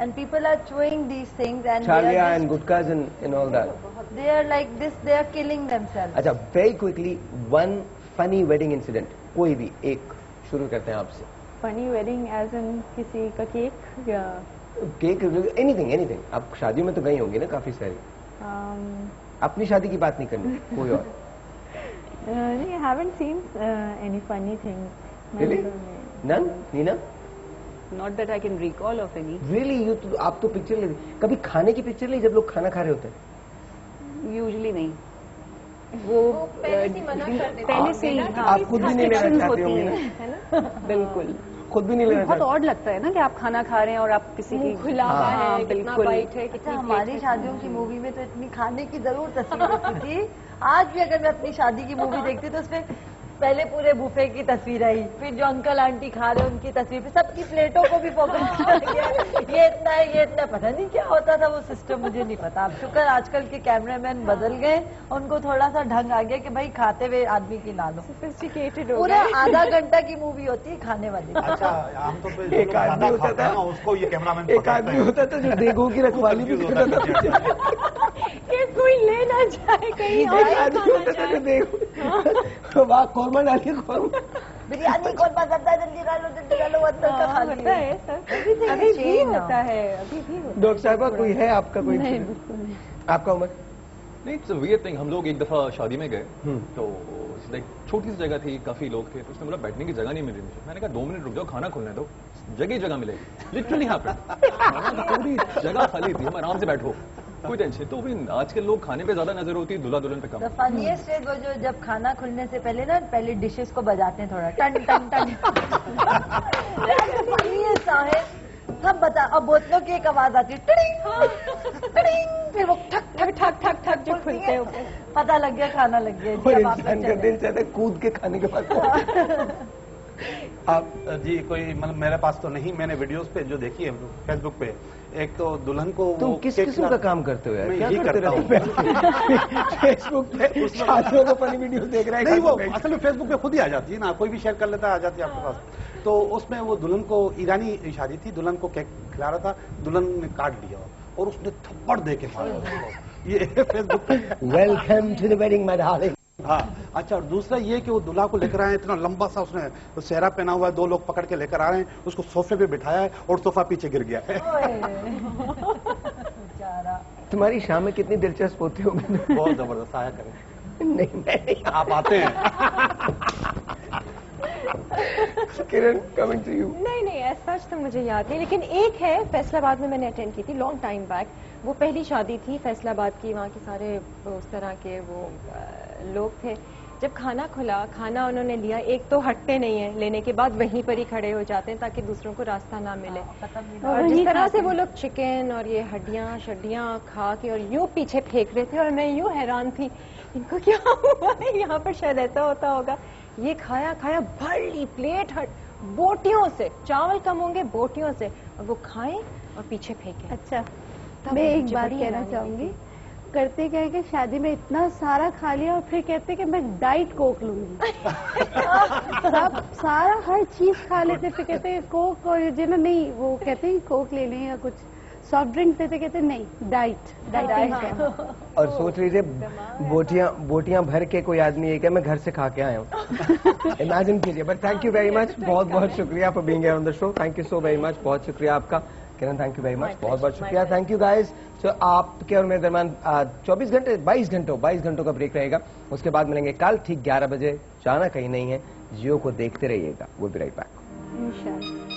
And people are chewing these things and chhalia and gutkas and all that, they are like this, they are killing themselves. अच्छा very quickly one funny wedding incident, कोई भी एक शुरू करते हैं आपसे। फनी वेडिंग एज इन किसी का केक या केक, एनीथिंग। आप शादी में तो गई होंगी ना काफी सारी। अपनी शादी की बात नहीं करनी, कोई और। नहीं, I haven't seen any funny things. Really? None? Nina? Not that I can recall of any. Really? आप तो पिक्चर ले, कभी खाने की पिक्चर ली जब लोग खाना खा रहे होते हैं? Usually नहीं। वो पहले से मना कर देते पहले से ही आप खुद भी नहीं लेना चाहते होंगे ना? है ना? बिल्कुल खुद भी नहीं लेना बहुत चाहते। ऑड लगता है ना कि आप खाना खा रहे हैं और आप किसी की खुला हुआ हाँ, है, कितना बिल्कुल। बाइट है, अच्छा कितनी हमारी शादियों की मूवी में तो इतनी खाने की जरूर तस्वीर होती थी। आज भी अगर मैं अपनी शादी की मूवी देखती तो उसमें पहले पूरे बुफे की तस्वीर आई, फिर जो अंकल आंटी खा रहे उनकी तस्वीर, फिर सबकी प्लेटों को भी फोकस किया गया, ये इतना है, ये इतना, पता नहीं क्या होता था वो सिस्टम, मुझे नहीं पता। अब शुक्र आजकल के कैमरामैन बदल गए, उनको थोड़ा सा ढंग आ गया कि भाई खाते हुए आदमी की ना लो। Sophisticated हो पूरा गए। आधा घंटा की मूवी होती है खाने वाली। अच्छा हम तो एक आदमी होता था, उसको ये कैमरामैन एक आदमी होता था जो देगों की रखवाली भी करता था। ये कोई ले ना जाए कहीं और एक आदमी होता था जो देगो वाह कौरमा डालिए कौरमा, बिरयानी कौन पसंद है, जल्दी डालो अंदर का खा होता है सर, अभी भी होता है, अभी भी होता है। डॉक्टर साहबा कोई है आपका कोई? आपका उम्र? नहीं इट्स अ वियर्ड थिंग। हम लोग एक दफा शादी में गए तो लाइक छोटी सी जगह थी, काफी लोग थे, तो उसने बोला बैठने की जगह नहीं मिली मुझे। मैंने कहा 2 मिनट रुक जाओ, खाना खुलने दो, जगह मिलेगी। लिटरली हैपेंड, पूरी जगह खाली थी, हम आराम से बैठो, कोई टेंशन। तो भी आजकल लोग खाने पे ज्यादा नजर होती है, दूल्हा दुल्हन पे कम। The funniest is वो जो जब खाना खुलने से पहले ना पहले डिशेस को बजाते हैं थोड़ा टन टन टन। Funniest है, सब बता, अब बोतलों की एक आवाज आती है टिडिंग टिडिंग, फिर वो ठक ठक ठक ठक ठक जो खुलते हैं, पता लग गया खाना लग गया। और इंसान का दिल चाहता है कूद के खाने के बाद। आप जी कोई मतलब मेरे पास तो नहीं, मैंने वीडियोस पे जो देखी है फेसबुक पे, एक तो दुल्हन को तुम वो किस केक किस्म का काम करते हो यार? मैं क्या यही करते करता रहते हो फेसबुक पे? शादियों को फनी वीडियोस देख रहा है। नहीं वो असल में फेसबुक पे खुद ही आ जाती है ना, कोई भी शेयर कर लेता है, आ जाती है आपके पास। तो उसमें वो दुल्हन को, ईरानी शादी थी, दुल्हन को केक खिला रहा था, दुल्हन ने काट लिया और उसने थप्पड़ दे के मारा। ये फेसबुक पे welcome to the wedding my darling. हाँ अच्छा, और दूसरा ये कि वो दूल्हा को लेकर आए, इतना लंबा सा उसने सेहरा पहना हुआ है, 2 लोग पकड़ के लेकर आ रहे हैं, उसको सोफे पे बिठाया है और सोफा पीछे गिर गया है। तुम्हारी शाम में कितनी दिलचस्प होती होगी? बहुत जबरदस्त, आया करें। नहीं आप आते हैं। किरण, कमिंग टू यू। नहीं ऐसा सच तो मुझे याद नहीं, लेकिन एक है फैसलाबाद में मैंने अटेंड की थी लॉन्ग टाइम बैक। वो पहली शादी थी फैसलाबाद की, वहाँ के सारे उस तरह के वो लोग थे। जब खाना खुला, खाना उन्होंने लिया, एक तो हटते नहीं है, लेने के बाद वहीं पर ही खड़े हो जाते हैं ताकि दूसरों को रास्ता ना मिले। और जिस तरह से वो लोग चिकन और ये हड्डियाँ शड्डियाँ खा के और यूं पीछे फेंक रहे थे, और मैं यूं हैरान थी इनको क्या हुआ है, यहाँ पर शायद ऐसा होता होगा। ये खाया भर ली प्लेट बोटियों से, चावल कम होंगे बोटियों से, और वो खाए और पीछे फेंके। अच्छा, मैं एक बात कहना चाहूंगी, करते क्या है कि शादी में इतना सारा खा लिया और फिर कहते कि मैं डाइट कोक लूंगी। सब सारा हर चीज खा लेते, फिर कहते हैं कोक, और जो ना नहीं वो कहते हैं कोक ले लें या कुछ सॉफ्ट ड्रिंक देते, कहते नहीं डाइट। और सोच लीजिए बोटियां भर के कोई आदमी है कि मैं घर से खा के आया हूँ। इमेजिन कीजिए। But thank you very much, बहुत बहुत शुक्रिया for being here on the show. Thank you so very much, बहुत शुक्रिया आपका किरण, थैंक यू वेरी मच, बहुत बहुत शुक्रिया। Thank you guys. सो आपके और मेरे दरमियान 22 घंटों का ब्रेक रहेगा। उसके बाद मिलेंगे कल ठीक 11 बजे। जाना कहीं नहीं है, जियो को देखते रहिएगा। Will be right back. इंशाल्लाह।